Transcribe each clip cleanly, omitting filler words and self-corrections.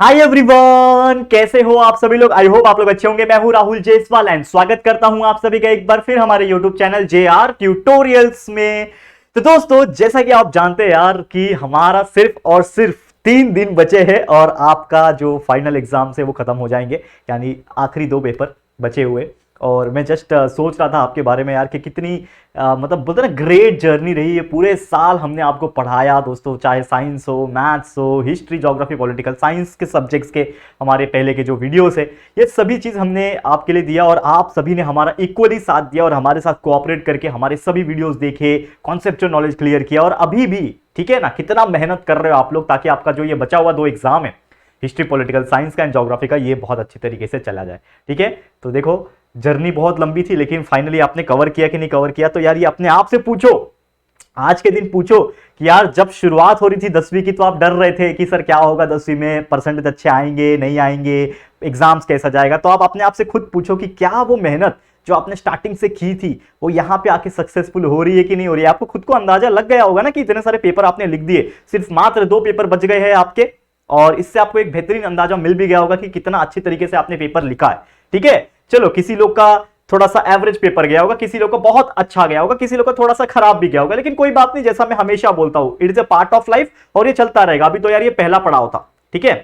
Hi everyone, कैसे हो आप सभी लोग। आई होप आप लोग अच्छे होंगे। मैं हूं राहुल जायसवाल एंड स्वागत करता हूं आप सभी का एक बार फिर हमारे यूट्यूब चैनल JR ट्यूटोरियल्स में। तो दोस्तों, जैसा कि आप जानते हैं यार कि हमारा सिर्फ और सिर्फ 3 दिन बचे हैं और आपका जो फाइनल एग्जाम है वो खत्म हो जाएंगे, यानी आखिरी 2 पेपर बचे हुए। और मैं जस्ट सोच रहा था आपके बारे में यार कि कितनी मतलब बोलते ना ग्रेट जर्नी रही है। पूरे साल हमने आपको पढ़ाया दोस्तों, चाहे साइंस हो, मैथ्स हो, हिस्ट्री, ज्योग्राफी, पॉलिटिकल साइंस के सब्जेक्ट्स के हमारे पहले के जो वीडियोस है, ये सभी चीज़ हमने आपके लिए दिया और आप सभी ने हमारा इक्वली साथ दिया और हमारे साथ कोऑपरेट करके हमारे सभी वीडियोस देखे, कॉन्सेप्चुअल नॉलेज क्लियर किया। और अभी भी ठीक है ना, कितना मेहनत कर रहे हो आप लोग ताकि आपका जो ये बचा हुआ 2 एग्जाम है, हिस्ट्री पॉलिटिकल साइंस का एंड ज्योग्राफी का, ये बहुत अच्छी तरीके से चला जाए। ठीक है, तो देखो जर्नी बहुत लंबी थी लेकिन फाइनली आपने कवर किया कि नहीं कवर किया। तो यार ये अपने आप से पूछो, आज के दिन पूछो कि यार जब शुरुआत हो रही थी 10वीं की तो आप डर रहे थे कि सर क्या होगा 10वीं में, परसेंटेज अच्छे आएंगे नहीं आएंगे, एग्जाम्स कैसा जाएगा। तो आप अपने आप से खुद पूछो कि क्या वो मेहनत जो आपने स्टार्टिंग से की थी वो यहाँ पे आके सक्सेसफुल हो रही है कि नहीं हो रही है। आपको खुद को अंदाजा लग गया होगा ना कि इतने सारे पेपर आपने लिख दिए, सिर्फ मात्र 2 पेपर बच गए हैं आपके, और इससे आपको एक बेहतरीन अंदाजा मिल भी गया होगा कि कितना अच्छी तरीके से आपने पेपर लिखा है। ठीक है, चलो किसी लोग का थोड़ा सा एवरेज पेपर गया होगा, किसी लोग का बहुत अच्छा गया होगा, किसी लोग का थोड़ा सा खराब भी गया होगा, लेकिन कोई बात नहीं। जैसा मैं हमेशा बोलता हूं, it is a part of life और ये चलता रहेगा। अभी तो यार ये पहला पड़ाव था। ठीक है,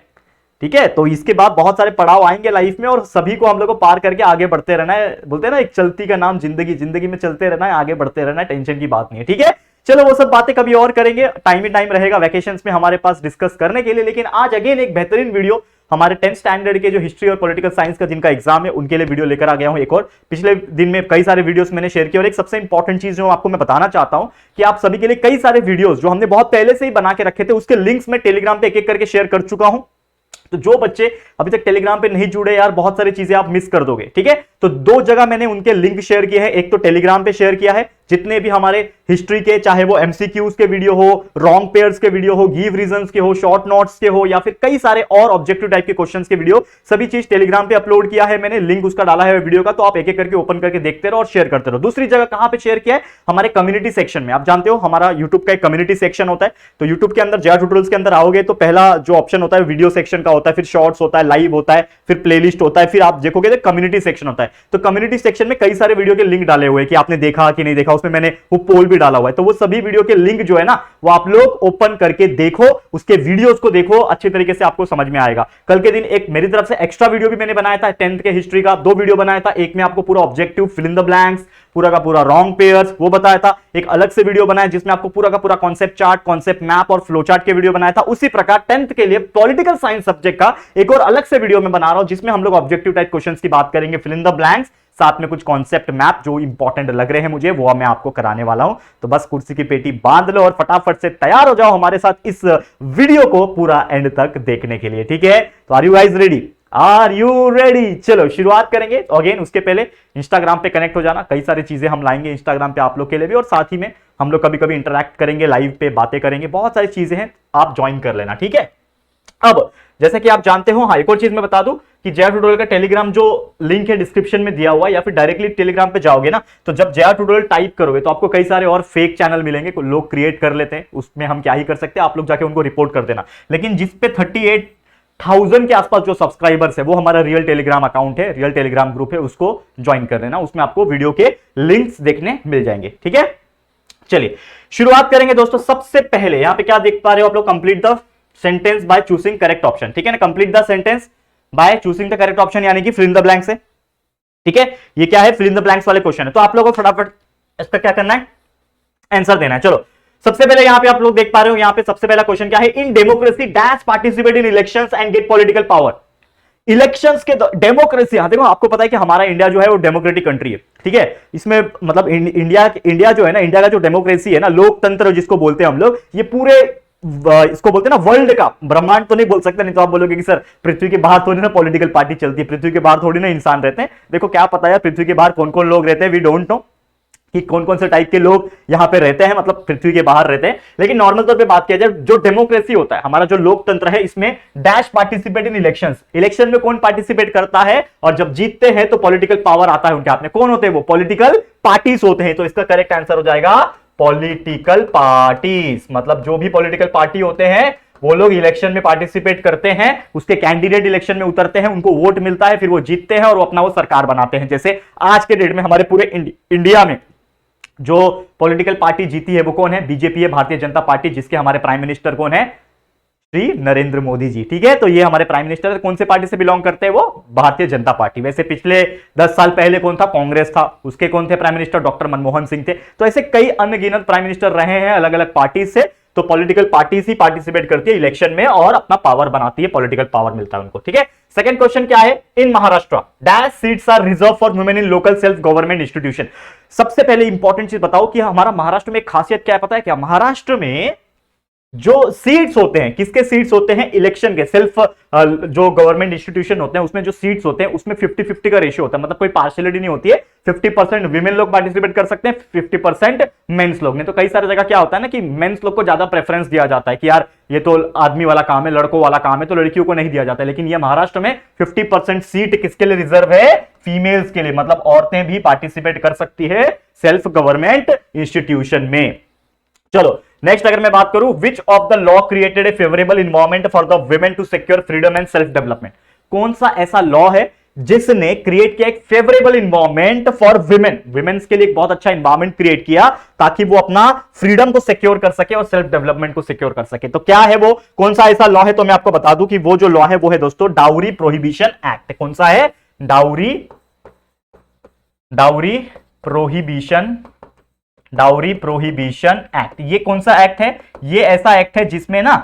ठीक है, तो इसके बाद बहुत सारे पड़ाव आएंगे लाइफ में और सभी को हम लोग को पार करके आगे बढ़ते रहना है। बोलते हैं ना, एक चलती का नाम जिंदगी, जिंदगी में चलते रहना है, आगे बढ़ते रहना है, टेंशन की बात नहीं है। ठीक है, चलो वो सब बातें कभी और करेंगे, टाइम ही टाइम रहेगा वैकेशंस में हमारे पास डिस्कस करने के लिए। लेकिन आज अगेन एक बेहतरीन वीडियो हमारे 10th स्टैंडर्ड के जो हिस्ट्री और पॉलिटिकल साइंस का जिनका एग्जाम है उनके लिए वीडियो लेकर आ गया हूं एक और। पिछले दिन में कई सारे वीडियोस मैंने शेयर किए और एक सबसे इंपॉर्टेंट चीज जो आपको मैं बताना चाहता हूं कि आप सभी के लिए कई सारे वीडियोस जो हमने बहुत पहले से ही बना के रखे थे उसके लिंक्स मैं टेलीग्राम पे एक एक करके शेयर कर चुका हूं। तो जो बच्चे अभी तक टेलीग्राम पे नहीं जुड़े यार, बहुत सारी चीजें आप मिस कर दोगे। ठीक है, तो 2 जगह मैंने उनके लिंक शेयर किए हैं। एक तो टेलीग्राम पे शेयर किया है, जितने भी हमारे हिस्ट्री के, चाहे वो एमसीक्यूज के वीडियो हो, रॉन्ग पेयर्स के वीडियो हो, गिव रीजंस के हो, शॉर्ट नोट्स के हो, या फिर कई सारे और ऑब्जेक्टिव टाइप के क्वेश्चंस के वीडियो, सभी चीज टेलीग्राम पे अपलोड किया है मैंने, लिंक उसका डाला है वीडियो का। तो आप एक एक करके ओपन करके देखते रहो और शेयर करते रहो। दूसरी जगह कहां पे शेयर किया है, हमारे कम्युनिटी सेक्शन में। आप जानते हो हमारा यूट्यूब का एक कम्युनिटी सेक्शन होता है, तो यूट्यूब के अंदर JR ट्यूटोरियल्स के अंदर आओगे तो पहला जो ऑप्शन होता है वीडियो सेक्शन का होता है, फिर शॉर्ट्स होता है, लाइव होता है, फिर प्लेलिस्ट होता है, फिर आप देखोगे तो कम्युनिटी सेक्शन होता है। तो कम्युनिटी सेक्शन में कई सारे वीडियो के लिंक डाले हुए हैं कि आपने देखा कि नहीं देखा, उसमें मैंने वो पोल भी डाला हुआ है। तो वो सभी वीडियो के लिंक जो है ना वो आप लोग ओपन करके देखो, उसके वीडियोस को देखो, अच्छे तरीके से आपको समझ में आएगा। कल के दिन एक मेरी तरफ से एक्स्ट्रा वीडियो भी मैंने बनाया था 10th के हिस्ट्री का, 2 वीडियो बनाया था। एक में आपको पूरा objective fill in the blanks, पूरा का पूरा रॉन्ग पेयर्स वो बताया था। एक अलग से वीडियो बनाया जिसमें आपको पूरा का पूरा कॉन्सेप्ट चार्ट, कॉन्सेप्ट मैप और फ्लो चार्ट के वीडियो बनाया था। उसी प्रकार 10th के लिए पॉलिटिकल साइंस सब्जेक्ट का एक और अलग से वीडियो मैं बना रहा हूं जिसमें हम लोग ऑब्जेक्टिव टाइप क्वेश्चंस की बात करेंगे, फिल इन द ब्लैंक्स, साथ में कुछ कॉन्सेप्ट मैप जो इंपॉर्टेंट लग रहे हैं मुझे वो मैं आपको कराने वाला हूं। तो बस कुर्सी की पेटी बांध लो और फटाफट से तैयार हो जाओ हमारे साथ इस वीडियो को पूरा एंड तक देखने के लिए। ठीक है, तो are you guys ready? Are you ready? चलो शुरुआत करेंगे। तो अगेन उसके पहले इंस्टाग्राम पे कनेक्ट हो जाना, कई सारी चीजें हम लाएंगे इंस्टाग्राम पे आप लोग के लिए भी, और साथ ही में हम लोग कभी कभी इंटरैक्ट करेंगे, लाइव पे बातें करेंगे, बहुत सारी चीजें हैं, आप ज्वाइन कर लेना। ठीक है, अब जैसे कि आप जानते हो, हाँ एक और चीज मैं बता दूं कि JR ट्यूटोरियल का टेलीग्राम जो लिंक है डिस्क्रिप्शन में दिया हुआ है, या फिर डायरेक्टली टेलीग्राम पे जाओगे ना, तो जब JR ट्यूटोरियल टाइप करोगे तो आपको कई सारे और फेक चैनल मिलेंगे, लोग क्रिएट कर लेते हैं, उसमें हम क्या ही कर सकते हैं, आप लोग जाके उनको रिपोर्ट कर देना। लेकिन जिस पे 38,000 के आसपास जो सब्सक्राइबर्स है वो हमारा रियल टेलीग्राम अकाउंट है, रियल टेलीग्राम ग्रुप है, उसको ज्वाइन कर लेना, उसमें आपको वीडियो के लिंक्स देखने मिल जाएंगे। ठीक है, चलिए शुरुआत करेंगे दोस्तों। सबसे पहले यहां पे क्या देख पा रहे हो आप लोग, complete the sentence by choosing correct option. ठीक है ना, complete the sentence by choosing the correct option, यानी कि फिल इन द ब्लैंक्स है। ठीक है, ये क्या है, फिल इन द ब्लैंक्स वाले क्वेश्चन है। तो आप लोगों को फटाफट इसका क्या करना है, आंसर देना है। चलो सबसे पहले यहां पे आप लोग देख पा रहे हो, यहां पे सबसे पहला क्वेश्चन क्या है, in democracy dash participate in elections and get political power. Elections के डेमोक्रेसी, हाँ देखो आपको पता है कि हमारा इंडिया जो है वो डेमोक्रेटिक कंट्री है। ठीक है, इसमें मतलब इंडिया जो है ना, इंडिया का जो डेमोक्रेसी है ना, लोकतंत्र जिसको बोलते हैं हम लोग, ये पूरे इसको बोलते हैं ना वर्ल्ड का, ब्रह्मांड तो नहीं बोल सकते, नहीं तो आप बोलोगे कि सर पृथ्वी के बाहर थोड़ी ना पॉलिटिकल पार्टी चलती है, पृथ्वी के बाहर थोड़ी ना इंसान रहते हैं। देखो क्या पता है पृथ्वी के बाहर कौन कौन लोग रहते हैं, वी डोंट नो कि कौन कौन से टाइप के लोग यहां पे रहते हैं, मतलब पृथ्वी के बाहर रहते हैं। लेकिन नॉर्मल तौर पे बात किया जाए, जो डेमोक्रेसी होता है, हमारा जो लोकतंत्र है, इसमें dash participate in elections, election में कौन पार्टिसिपेट करता है और जब जीतते हैं तो पॉलिटिकल पावर आता है उनके हाथ में। कौन होते हैं वो? पॉलिटिकल पार्टीज होते हैं। तो इसका करेक्ट आंसर हो जाएगा पॉलिटिकल पार्टीज, मतलब जो भी पॉलिटिकल पार्टी होते हैं वो लोग इलेक्शन में पार्टिसिपेट करते हैं, उसके कैंडिडेट इलेक्शन में उतरते हैं, उनको वोट मिलता है, फिर वो जीतते हैं और वो अपना वो सरकार बनाते हैं। जैसे आज के डेट में हमारे पूरे इंडिया में जो पॉलिटिकल पार्टी जीती है वो कौन है? बीजेपी है, भारतीय जनता पार्टी, जिसके हमारे प्राइम मिनिस्टर कौन है? श्री नरेंद्र मोदी जी। ठीक है, तो ये हमारे प्राइम मिनिस्टर कौन से पार्टी से बिलोंग करते हैं? वो भारतीय जनता पार्टी। वैसे पिछले 10 साल पहले कौन था? कांग्रेस था, उसके कौन थे prime minister? Doctor Manmohan Singh थे। तो ऐसे कई अनगिनत प्राइम मिनिस्टर रहे हैं अलग अलग पार्टी से। तो पॉलिटिकल पार्टीज ही पार्टिसिपेट करती है इलेक्शन में और अपना पावर बनाती है, पॉलिटिकल पावर मिलता है उनको। ठीक है, सेकंड क्वेश्चन क्या है? In Maharashtra dash seats are reserve for women in local self government institution. सबसे पहले इंपॉर्टेंट चीज बताओ कि हमारा महाराष्ट्र में एक खासियत क्या है, पता है क्या? महाराष्ट्र में जो सीट्स होते हैं, किसके सीट्स होते हैं? इलेक्शन के, सेल्फ जो गवर्नमेंट इंस्टीट्यूशन होते हैं उसमें जो सीट्स होते हैं उसमें 50-50 का रेशियो होता है। मतलब कोई पार्शियलिटी नहीं होती है। 50% विमेन लोग पार्टिसिपेट कर सकते हैं, 50% मेंस लोग। नहीं तो कई सारी जगह क्या होता है ना कि मेंस लोग को ज्यादा प्रेफरेंस दिया जाता है कि यार ये तो आदमी वाला काम है, लड़कों वाला काम है, तो लड़कियों को नहीं दिया जाता है। लेकिन ये महाराष्ट्र में 50% सीट किसके लिए रिजर्व है? फीमेल्स के लिए। मतलब औरतें भी पार्टिसिपेट कर सकती है सेल्फ गवर्नमेंट इंस्टीट्यूशन में। चलो नेक्स्ट अगर मैं बात करूं, which of the law created a favourable environment for the women to secure freedom and self development. कौन सा ऐसा लॉ है जिसने क्रिएट किया एक favourable environment for women, women's के लिए एक बहुत अच्छा इन्वायरमेंट क्रिएट किया ताकि वो अपना फ्रीडम को सिक्योर कर सके और सेल्फ डेवलपमेंट को सिक्योर कर सके। तो क्या है वो, कौन सा ऐसा लॉ है? तो मैं आपको बता दूं कि वो जो लॉ है वो है दोस्तों डाउरी प्रोहिबिशन एक्ट। कौन सा है? Dowry prohibition act. ये कौन सा एक्ट है? ये ऐसा एक्ट है जिसमें ना,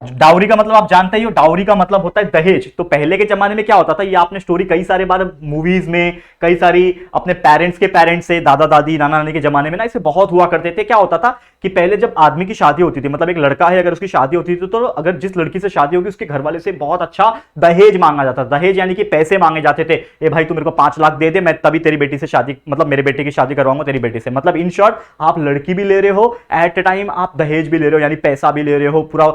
डाउरी का मतलब आप जानते ही हो, डाउरी का मतलब होता है दहेज। तो पहले के जमाने में क्या होता था, ये आपने स्टोरी कई सारे बार मूवीज में, कई सारी अपने पेरेंट्स के पेरेंट्स से, दादा दादी नाना नानी के जमाने में ना इसे बहुत हुआ करते थे। क्या होता था कि पहले जब आदमी की शादी होती थी, मतलब एक लड़का है अगर उसकी शादी होती थी, तो अगर जिस लड़की से शादी होगी उसके घर वाले से बहुत अच्छा दहेज मांगा जाता था। दहेज यानी कि पैसे मांगे जाते थे। ए भाई तू मेरे को 5 लाख दे दे, मैं तभी तेरी बेटी से शादी, मतलब मेरे बेटे की शादी करवाऊंगा तेरी बेटी से। मतलब इन शॉर्ट आप लड़की भी ले रहे हो, एट ए टाइम आप दहेज भी ले रहे हो, यानी पैसा भी ले रहे हो पूरा।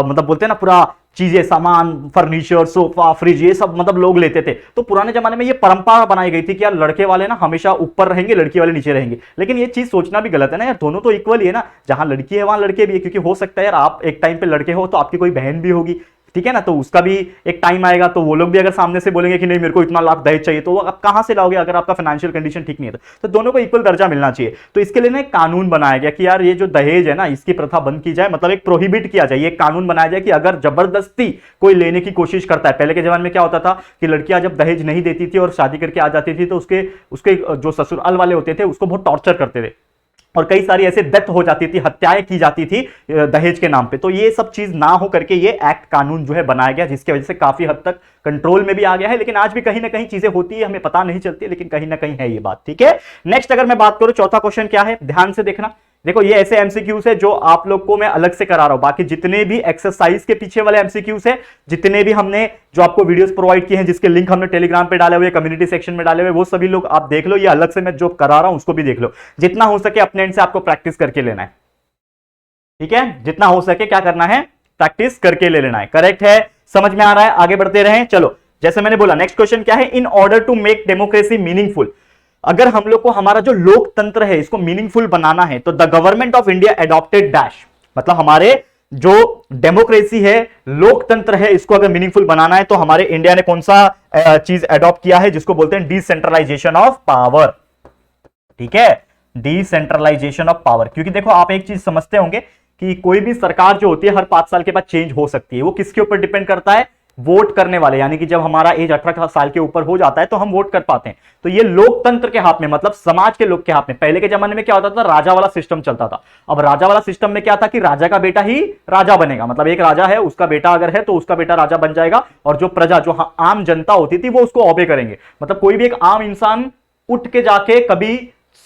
मतलब बोलते हैं ना पूरा चीजें, सामान, फर्नीचर, सोफा, फ्रिज, ये सब मतलब लोग लेते थे। तो पुराने जमाने में ये परंपरा बनाई गई थी कि यार लड़के वाले ना हमेशा ऊपर रहेंगे, लड़की वाले नीचे रहेंगे। लेकिन ये चीज सोचना भी गलत है ना यार, दोनों तो इक्वल ही है ना। जहां लड़की है वहां लड़के भी है, क्योंकि हो सकता है यार आप एक टाइम पे लड़के हो तो आपकी कोई बहन भी होगी, ठीक है ना, तो उसका भी एक टाइम आएगा, तो वो लोग भी अगर सामने से बोलेंगे कि नहीं मेरे को इतना लाख दहेज चाहिए, तो आप कहां से लाओगे अगर आपका फाइनेंशियल कंडीशन ठीक नहीं है? तो दोनों को इक्वल दर्जा मिलना चाहिए। तो इसके लिए ना एक कानून बनाया गया कि यार ये जो दहेज है ना इसकी प्रथा बंद की जाए, मतलब एक प्रोहिबिट किया जाए। एक कानून बनाया जाए कि अगर जबरदस्ती कोई लेने की कोशिश करता है, पहले के जमाने में क्या होता था कि लड़कियां जब दहेज नहीं देती थी और शादी करके आ जाती थी तो उसके जो ससुराल वाले होते थे उसको बहुत टॉर्चर करते थे और कई सारी ऐसे डेथ हो जाती थी, हत्याएं की जाती थी दहेज के नाम पे। तो ये सब चीज ना हो करके ये एक्ट कानून जो है बनाया गया, जिसकी वजह से काफी हद तक कंट्रोल में भी आ गया है। लेकिन आज भी कहीं ना कहीं चीजें होती है, हमें पता नहीं चलती, लेकिन कहीं ना कहीं है ये बात। ठीक है, नेक्स्ट अगर मैं बात करूं, चौथा क्वेश्चन क्या है, ध्यान से देखना। देखो ये ऐसे एमसीक्यूज है जो आप लोग को मैं अलग से करा रहा हूं, बाकी जितने भी एक्सरसाइज के पीछे वाले एमसीक्यूज है, जितने भी हमने जो आपको वीडियोस प्रोवाइड किए हैं, जिसके लिंक हमने टेलीग्राम पे डाले हुए, कम्युनिटी सेक्शन में डाले हुए, वो सभी लोग आप देख लो। ये अलग से मैं जो करा रहा हूं उसको भी देख लो। जितना हो सके अपने एंड से आपको प्रैक्टिस करके लेना है, ठीक है, जितना हो सके क्या करना है, प्रैक्टिस करके ले लेना है। करेक्ट है, समझ में आ रहा है? आगे बढ़ते रहें। चलो जैसे मैंने बोला, नेक्स्ट क्वेश्चन क्या है, in order to make democracy meaningful, अगर हम लोग को हमारा जो लोकतंत्र है इसको मीनिंगफुल बनाना है तो the government of India adopted dash, मतलब हमारे जो डेमोक्रेसी है, लोकतंत्र है, इसको अगर मीनिंगफुल बनाना है तो हमारे इंडिया ने कौन सा चीज एडॉप्ट किया है, जिसको बोलते हैं डिसेंट्रलाइजेशन ऑफ पावर। ठीक है, डिसेंट्रलाइजेशन ऑफ पावर। क्योंकि देखो आप एक चीज समझते होंगे कि कोई भी सरकार जो होती है हर 5 साल के बाद चेंज हो सकती है। वो किसके ऊपर डिपेंड करता है, वोट करने वाले, यानी कि जब हमारा एज 18 साल के ऊपर हो जाता है तो हम वोट कर पाते हैं। तो ये लोकतंत्र के हाथ में, मतलब समाज के लोग के हाथ में। पहले के जमाने में क्या होता था, राजा वाला सिस्टम चलता था। अब राजा वाला सिस्टम में क्या था कि राजा का बेटा ही राजा बनेगा, मतलब एक राजा है उसका बेटा अगर है तो उसका बेटा राजा बन जाएगा, और जो प्रजा, जो आम जनता होती थी वो उसको ऑबे करेंगे। मतलब कोई भी एक आम इंसान उठ के जाके कभी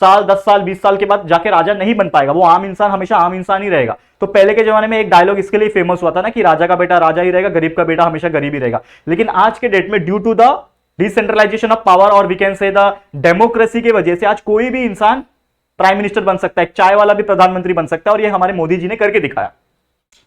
साल 10 साल 20 साल के बाद जाके राजा नहीं बन पाएगा, वो आम इंसान हमेशा आम इंसान ही रहेगा। तो पहले के जमाने में एक डायलॉग इसके लिए फेमस हुआ था ना कि राजा का बेटा राजा ही रहेगा, गरीब का बेटा हमेशा गरीब ही रहेगा। लेकिन आज के डेट में due to the decentralization of power और we can say the democracy की वजह से आज कोई भी इंसान प्राइम मिनिस्टर बन सकता है, चाय वाला भी प्रधानमंत्री बन सकता है, और ये हमारे मोदी जी ने करके दिखाया।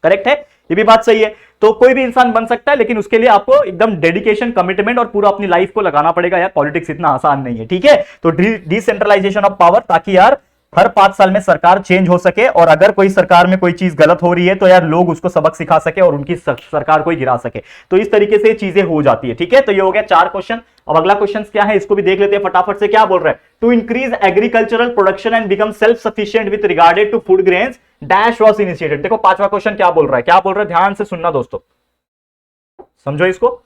करेक्ट है, ये भी बात सही है। तो कोई भी इंसान बन सकता है, लेकिन उसके लिए आपको एकदम डेडिकेशन, कमिटमेंट और पूरा अपनी लाइफ को लगाना पड़ेगा यार। पॉलिटिक्स इतना आसान नहीं है, ठीक है। तो डिसेंट्रलाइजेशन ऑफ पावर, ताकि यार हर 5 साल में सरकार चेंज हो सके और अगर कोई सरकार में कोई चीज गलत हो रही है तो यार लोग उसको सबक सिखा सके और उनकी सरकार को ही गिरा सके। तो इस तरीके से चीजें हो जाती है। ठीक है, तो ये हो गया 4 क्वेश्चन। अब अगला क्वेश्चन क्या है इसको भी देख लेते हैं फटाफट से। क्या बोल रहा है? To increase agricultural production and become self sufficient with regarded to food grains dash was initiated. देखो 5वां क्वेश्चन क्या बोल रहा है, क्या बोल रहा है, ध्यान से सुनना दोस्तों, समझो इसको।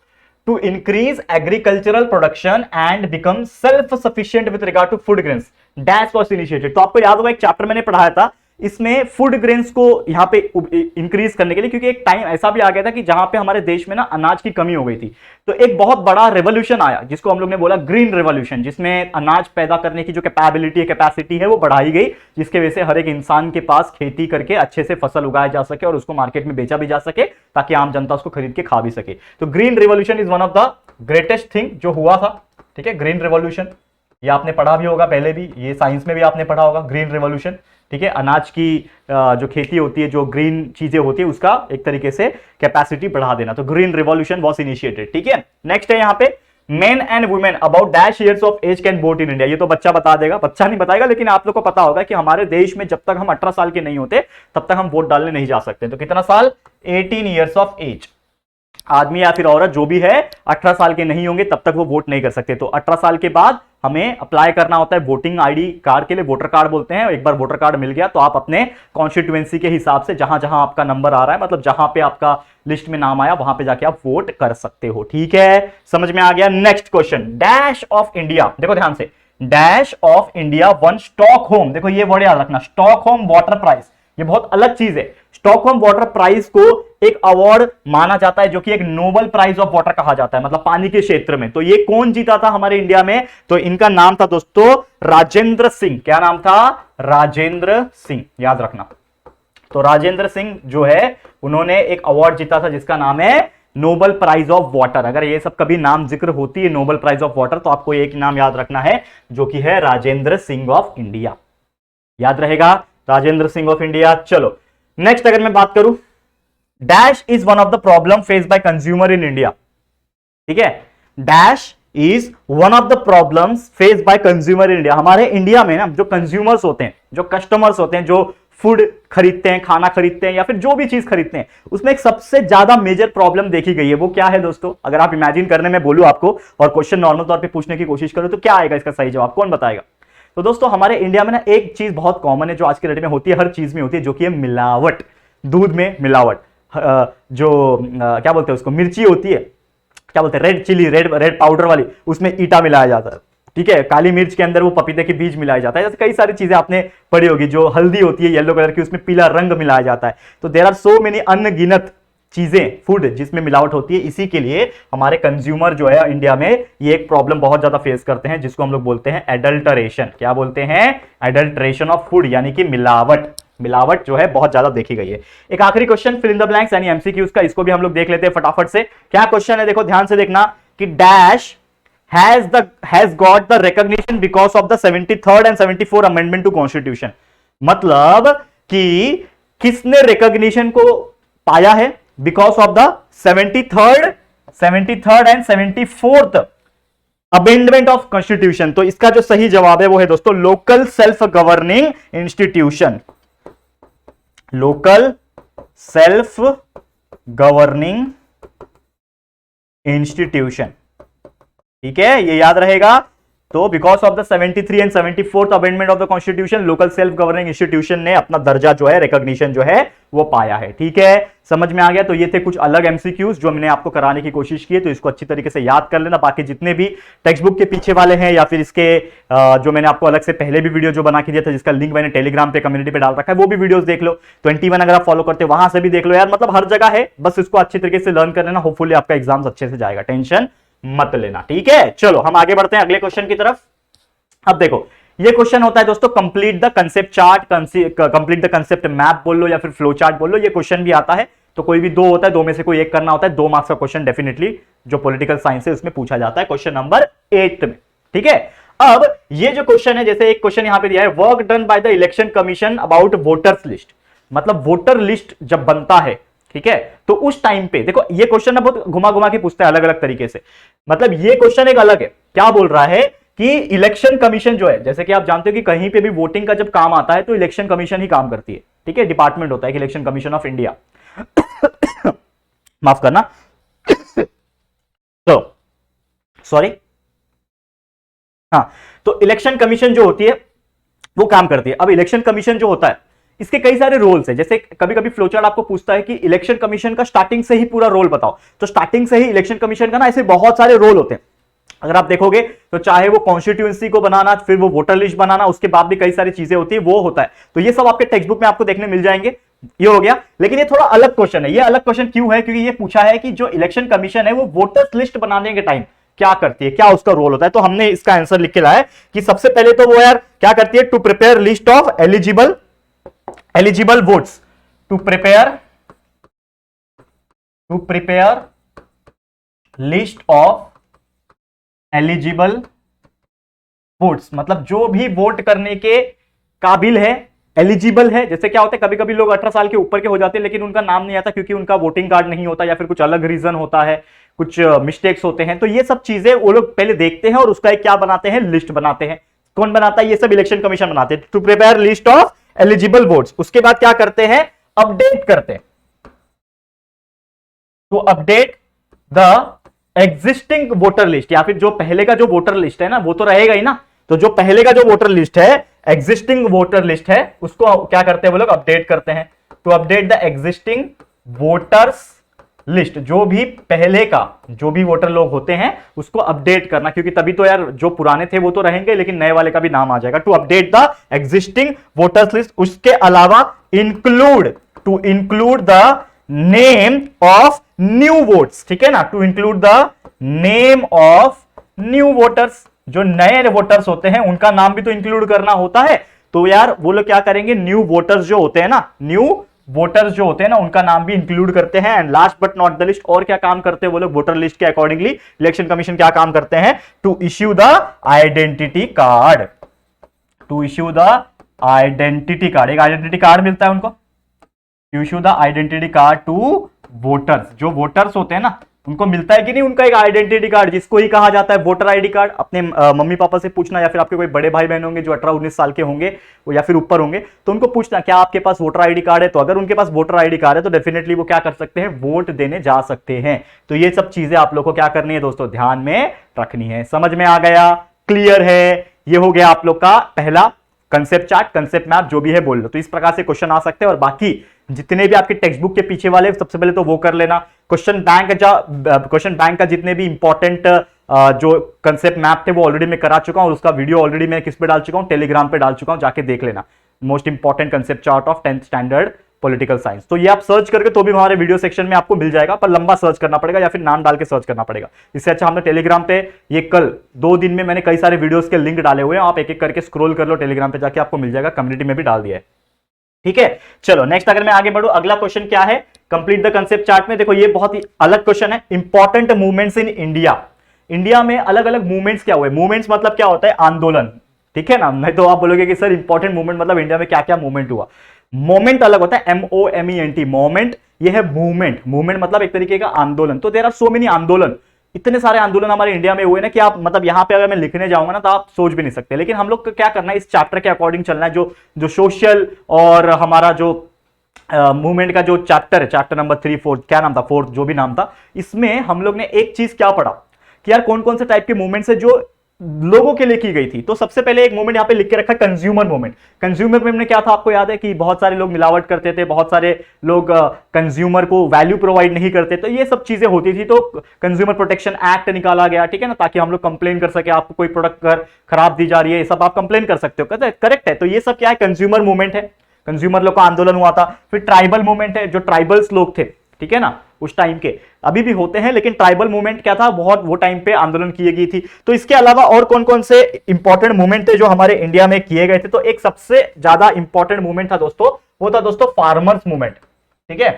To increase agricultural production and become self sufficient with regard to food grains dash was initiated. तो आपको याद होगा एक चैप्टर मैंने पढ़ाया था, इसमें फूड ग्रेन्स को यहां पे इंक्रीज करने के लिए, क्योंकि एक टाइम ऐसा भी आ गया था कि जहां पे हमारे देश में ना अनाज की कमी हो गई थी। तो एक बहुत बड़ा रेवोल्यूशन आया जिसको हम लोग ने बोला ग्रीन रेवोल्यूशन, जिसमें अनाज पैदा करने की जो कैपेसिटी है वो बढ़ाई गई, जिसके वजह से हर एक इंसान के पास खेती करके अच्छे से फसल उगाया जा सके और उसको मार्केट में बेचा भी जा सके ताकि आम जनता उसको खरीद के खा भी सके। तो green revolution is one of the greatest thing जो हुआ था। ठीक है, ग्रीन रेवोल्यूशन ये आपने पढ़ा भी होगा पहले भी, ये साइंस में भी आपने पढ़ा होगा ग्रीन रेवोल्यूशन। ठीक है, अनाज की जो खेती होती है, जो ग्रीन चीजें होती है, उसका एक तरीके से कैपेसिटी बढ़ा देना। तो ग्रीन रिवॉल्यूशन वाज इनिशिएटेड। ठीक है, नेक्स्ट है यहाँ पे men and women about dash years of age can vote in India. ये तो बच्चा बता देगा, बच्चा नहीं बताएगा, लेकिन आप लोग को पता होगा कि हमारे देश में जब तक हम 18 साल के नहीं होते तब तक हम वोट डालने नहीं जा सकते। तो कितना साल? 18 ईयर्स ऑफ एज। आदमी या फिर औरत जो भी है 18 साल के नहीं होंगे तब तक वो वोट नहीं कर सकते। तो 18 साल के बाद हमें अप्लाई करना होता है वोटिंग आईडी कार्ड के लिए, वोटर कार्ड बोलते हैं। एक बार वोटर कार्ड मिल गया तो आप अपने कॉन्स्टिट्यूएंसी के हिसाब से जहां जहां आपका नंबर आ रहा है, मतलब जहां पे आपका लिस्ट में नाम आया वहां पे जाके आप वोट कर सकते हो। ठीक है, समझ में आ गया। Next question, dash of India, देखो ध्यान से, dash of India one Stockholm, देखो ये वर्ड याद रखना, स्टॉकहोम वाटर प्राइज, ये बहुत अलग चीज है। स्टॉकहोम वाटर प्राइज को एक अवार्ड माना जाता है जो कि एक नोबेल प्राइज ऑफ वाटर कहा जाता है, मतलब पानी के क्षेत्र में। तो ये कौन जीता था हमारे इंडिया में? तो इनका नाम था दोस्तों राजेंद्र सिंह। क्या नाम था? राजेंद्र सिंह, याद रखना। तो राजेंद्र सिंह जो है उन्होंने एक अवार्ड जीता था जिसका नाम है नोबेल प्राइज ऑफ वाटर। अगर ये सब कभी नाम जिक्र होती है नोबेल प्राइज ऑफ वाटर तो आपको एक नाम याद रखना है जो कि है राजेंद्र सिंह ऑफ इंडिया। याद रहेगा, राजेंद्र सिंह ऑफ इंडिया। चलो नेक्स्ट अगर मैं बात करूं, dash is one of the problem face by consumer in India. ठीक है, dash is one of the problems face by consumer in India. हमारे इंडिया में ना जो कंज्यूमर्स होते हैं, जो कस्टमर्स होते हैं, जो फूड खरीदते हैं, खाना खरीदते हैं या फिर जो भी चीज खरीदते हैं, उसमें एक सबसे ज्यादा मेजर प्रॉब्लम देखी गई है। वो क्या है दोस्तों? अगर आप इमेजिन करने में बोलूं आपको और क्वेश्चन नॉर्मल तौर पे पूछने की कोशिश करूं तो क्या आएगा इसका सही जवाब? कौन बताएगा? तो दोस्तों हमारे इंडिया में ना एक चीज बहुत कॉमन है जो आज के डेट में होती है, हर चीज में होती है, जो कि है मिलावट। दूध में मिलावट, क्या बोलते हैं उसको, मिर्ची होती है, क्या बोलते हैं, रेड चिली, रेड पाउडर वाली, उसमें ईटा मिलाया जाता है। ठीक है, काली मिर्च के अंदर वो पपीते के बीज मिलाया जाता है। जैसे कई सारी चीजें आपने पढ़ी होगी। जो हल्दी होती है येलो कलर की, उसमें पीला रंग मिलाया जाता है। तो देयर आर सो मेनी अनगिनत चीजें, फूड जिसमें मिलावट होती है। इसी के लिए हमारे कंज्यूमर जो है इंडिया में ये एक प्रॉब्लम बहुत ज्यादा फेस करते हैं जिसको हम लोग बोलते हैं एडल्टरेशन। क्या बोलते हैं? एडल्टरेशन ऑफ फूड, यानी कि मिलावट। मिलावट जो है बहुत ज्यादा देखी गई है। एक आखिरी question fill in the blanks यानी एमसीक्यूज का, इसको भी हम लोग देख लेते हैं फटाफट से। क्या क्वेश्चन है देखो ध्यान से देखना कि dash has got the recognition because of the 73rd and 74 amendment to constitution। मतलब कि किसने recognition को पाया है? because of the 73rd and 74th amendment of constitution। तो इसका जो सही जवाब है वो है दोस्तों local self governing institution. Local self governing institution. ठीक है, ये याद रहेगा। तो because of the 73 and 74th amendment of the constitution local self governing institution ने अपना दर्जा जो है, रिकॉग्निशन जो है वो पाया है। ठीक है, समझ में आ गया। तो ये थे कुछ अलग एमसीक्यूज जो मैंने आपको कराने की कोशिश की है, तो इसको अच्छी तरीके से याद कर लेना। बाकी जितने भी टेक्स्ट बुक के पीछे वाले हैं या फिर इसके जो मैंने आपको अलग से पहले भी वीडियो जो बना के दिया था जिसका लिंक मैंने टेलीग्राम पे कम्युनिटी पे डाल रखा है, वो भी वीडियोस देख लो। 21 अगर आप फॉलो करते हो वहां से भी देख लो यार, मतलब हर जगह है, बस इसको अच्छी तरीके से लर्न कर लेना। होपफुली आपका एग्जाम अच्छे से जाएगा, टेंशन मत लेना। ठीक है, चलो हम आगे बढ़ते हैं अगले क्वेश्चन की तरफ। अब देखो ये क्वेश्चन होता है दोस्तों complete the concept chart, complete the concept map बोल लो या फिर फ्लो चार्ट बोल लो। ये क्वेश्चन भी आता है, तो कोई भी दो होता है, दो में से कोई एक करना होता है। 2 मार्क्स का क्वेश्चन डेफिनेटली जो पॉलिटिकल साइंस है उसमें पूछा जाता है क्वेश्चन नंबर 8 में। ठीक है, अब ये जो क्वेश्चन है, जैसे एक क्वेश्चन यहां पे दिया है, work done by the election commission about voters list. मतलब वोटर लिस्ट जब बनता है, ठीक है, तो उस टाइम पे देखो ये क्वेश्चन ना बहुत घुमा घुमा के पूछता है अलग अलग तरीके से। मतलब ये क्वेश्चन एक अलग है, क्या बोल रहा है कि इलेक्शन कमीशन जो है, जैसे कि आप जानते हो कि कहीं पे भी वोटिंग का जब काम आता है तो इलेक्शन कमीशन ही काम करती है, ठीक है, डिपार्टमेंट होता है इलेक्शन कमीशन ऑफ इंडिया। माफ करना, तो सॉरी, हाँ, तो इलेक्शन कमीशन जो होती है वो काम करती है। अब इलेक्शन कमीशन जो होता है इसके कई सारे रोल्स हैं, जैसे कभी कभी फ्लोचार्ट आपको पूछता है कि इलेक्शन कमीशन का स्टार्टिंग से ही पूरा रोल बताओ, तो स्टार्टिंग से ही इलेक्शन कमीशन का ना ऐसे बहुत सारे रोल होते हैं। अगर आप देखोगे तो चाहे वो कॉन्स्टिट्यूएंसी को बनाना, फिर वो वोटर लिस्ट बनाना, उसके बाद भी कई सारी चीजें होती है, वो होता है। तो ये सब आपके टेक्स्ट बुक में आपको देखने मिल जाएंगे। ये हो गया, लेकिन ये थोड़ा अलग क्वेश्चन है। ये अलग क्वेश्चन क्यों है? क्योंकि ये पूछा है कि जो इलेक्शन कमीशन है वो वोटर्स लिस्ट बनाने के टाइम क्या करती है, क्या उसका रोल होता है। तो हमने इसका आंसर लिख के लाया कि सबसे पहले तो वो यार क्या करती है, to prepare list of eligible votes, to prepare list of eligible votes, मतलब जो भी वोट करने के काबिल है, एलिजिबल है। जैसे क्या होता है, कभी कभी लोग 18 साल के ऊपर के हो जाते हैं लेकिन उनका नाम नहीं आता क्योंकि उनका वोटिंग कार्ड नहीं होता, या फिर कुछ अलग रीजन होता है, कुछ मिस्टेक्स होते हैं। तो ये सब चीजें वो लोग पहले देखते हैं और उसका एक क्या बनाते हैं, लिस्ट बनाते हैं। कौन बनाता है? ये सब इलेक्शन कमीशन बनाते हैं, to prepare list of eligible votes. उसके बाद क्या करते हैं, अपडेट करते हैं, to update the existing voter list, या फिर जो पहले का जो वोटर लिस्ट है ना वो तो रहेगा ही ना, तो जो पहले का जो वोटर लिस्ट है, एग्जिस्टिंग वोटर लिस्ट है, उसको क्या करते हैं वो लोग, अपडेट करते हैं। To update the existing voters list, जो भी पहले का जो भी वोटर लोग होते हैं उसको अपडेट करना, क्योंकि तभी तो यार जो पुराने थे वो तो रहेंगे लेकिन नए वाले का भी नाम आ जाएगा। To update the existing voters list. उसके अलावा to include the name of new votes, ठीक है ना, to include the name of new voters, जो नए वोटर्स होते हैं उनका नाम भी तो इंक्लूड करना होता है। तो यार वो लोग क्या करेंगे, न्यू वोटर्स जो होते हैं ना, उनका नाम भी इंक्लूड करते हैं। And last but not the list, और क्या काम करते हैं वो लोग वोटर लिस्ट के अकॉर्डिंगली, इलेक्शन कमीशन क्या काम करते हैं, to issue the identity card, to issue the identity card. एक आइडेंटिटी कार्ड मिलता है उनको, issue the identity card to voters. जो वोटर्स होते हैं ना उनको मिलता है कि नहीं उनका एक आइडेंटिटी कार्ड, जिसको ही कहा जाता है वोटर आईडी कार्ड। अपने मम्मी पापा से पूछना, या फिर आपके कोई बड़े भाई बहन होंगे जो 18-19 साल के होंगे या फिर ऊपर होंगे, तो उनको पूछना क्या आपके पास वोटर आईडी कार्ड है। तो अगर उनके पास वोटर आईडी कार्ड है तो डेफिनेटली वो क्या कर सकते हैं, वोट देने जा सकते हैं। तो ये सब चीजें आप लोग को क्या करनी है दोस्तों, ध्यान में रखनी है। समझ में आ गया, क्लियर है? ये हो गया आप लोग का पहला कंसेप्ट चार्ट, कंसेप्ट मैप, जो भी है बोल लो। तो इस प्रकार से क्वेश्चन आ सकते हैं, और बाकी जितने भी आपके टेक्स्ट बुक के पीछे वाले सबसे पहले तो वो कर लेना। क्वेश्चन बैंक का जितने भी इंपॉर्टेंट जो कंसेप्ट मैप थे वो ऑलरेडी मैं करा चुका हूं, और उसका वीडियो ऑलरेडी मैं किस पे डाल चुका हूं, टेलीग्राम पे डाल चुका हूं, जाके देख लेना। Most important concept chart of 10th standard political science. तो ये आप सर्च करके तो भी हमारे वीडियो सेक्शन में आपको मिल जाएगा, पर लंबा सर्च करना पड़ेगा या फिर नाम डाल के सर्च करना पड़ेगा। इससे अच्छा हमने टेलीग्राम पे ये कल 2 दिन में मैंने कई सारे वीडियोस के लिंक डाले हुए हैं, आप एक एक करके स्क्रॉल कर लो टेलीग्राम पे जाके, आपको मिल जाएगा, कम्युनिटी में भी डाल दिया है। ठीक है, चलो नेक्स्ट अगर मैं आगे बढ़ूं, अगला क्वेश्चन क्या है, कंप्लीट द कंसेप्ट चार्ट में। देखो ये बहुत ही अलग क्वेश्चन है, important movements in India. India में अलग अलग मूवमेंट्स क्या हुए, मूवमेंट्स मतलब क्या होता है, आंदोलन, ठीक है ना। नहीं तो आप बोलोगे कि सर इंपॉर्टेंट मूवमेंट मतलब इंडिया में क्या क्या मूवमेंट हुआ। मोमेंट अलग होता है, MOMENT, मोमेंट, ये है मूवमेंट। मूवमेंट मतलब एक तरीके का आंदोलन। तो देयर आर सो मेनी आंदोलन, इतने सारे आंदोलन हमारे इंडिया में हुए ना कि आप मतलब यहां पे अगर मैं लिखने जाऊंगा ना तो आप सोच भी नहीं सकते। लेकिन हम लोग को क्या करना है, इस चैप्टर के अकॉर्डिंग चलना है। जो सोशल और हमारा जो मूवमेंट का जो चैप्टर है, चैप्टर नंबर 3, 4, क्या नाम था, 4 जो भी नाम था, इसमें हम लोग ने एक चीज क्या पढ़ा कि यार कौन कौन से टाइप के मूवमेंट्स है जो लोगों के लिए की गई थी। तो सबसे पहले एक मूवमेंट यहां पे लिख के रखा, कंज्यूमर मूवमेंट। कंज्यूमर मूवमेंट में क्या था, आपको याद है कि बहुत सारे लोग मिलावट करते थे, बहुत सारे लोग कंज्यूमर को वैल्यू प्रोवाइड नहीं करते, तो ये सब चीजें होती थी। तो कंज्यूमर प्रोटेक्शन एक्ट निकाला गया, ठीक है ना, ताकि हम लोग कंप्लेन कर सके, आपको कोई प्रोडक्ट खराब दी जा रही है, ये सब आप कंप्लेन कर सकते हो, करेक्ट है। तो ये सब क्या है, कंज्यूमर मूवमेंट है, कंज्यूमर लोग का आंदोलन हुआ था। फिर ट्राइबल मूवमेंट है, जो ट्राइबल्स लोग थे, ठीक है ना, उस टाइम के, अभी भी होते हैं, लेकिन ट्राइबल मूवमेंट क्या था, बहुत वो टाइम पे आंदोलन किए गई थी। तो इसके अलावा और कौन कौन से इंपॉर्टेंट मूवमेंट थे जो हमारे इंडिया में किए गए थे। तो एक सबसे ज्यादा इंपॉर्टेंट मूवमेंट था दोस्तों, वो था दोस्तों फार्मर्स मूवमेंट, ठीक है,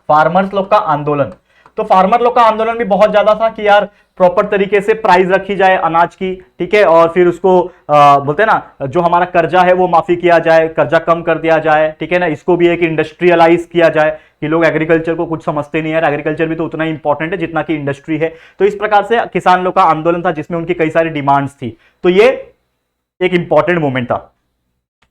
फार्मर्स लोग का आंदोलन। तो फार्मर लोग का आंदोलन भी बहुत ज्यादा था कि यार प्रॉपर तरीके से प्राइस रखी जाए अनाज की, ठीक है, और फिर उसको बोलते हैं ना जो हमारा कर्जा है वो माफी किया जाए, कर्जा कम कर दिया जाए, ठीक है ना, इसको भी एक इंडस्ट्रियलाइज किया जाए कि लोग एग्रीकल्चर को कुछ समझते नहीं है, एग्रीकल्चर भी तो उतना ही इंपॉर्टेंट है जितना कि इंडस्ट्री है। तो इस प्रकार से किसान लोग का आंदोलन था जिसमें उनकी कई सारी डिमांड्स थी। तो ये एक इंपॉर्टेंट मूवमेंट था।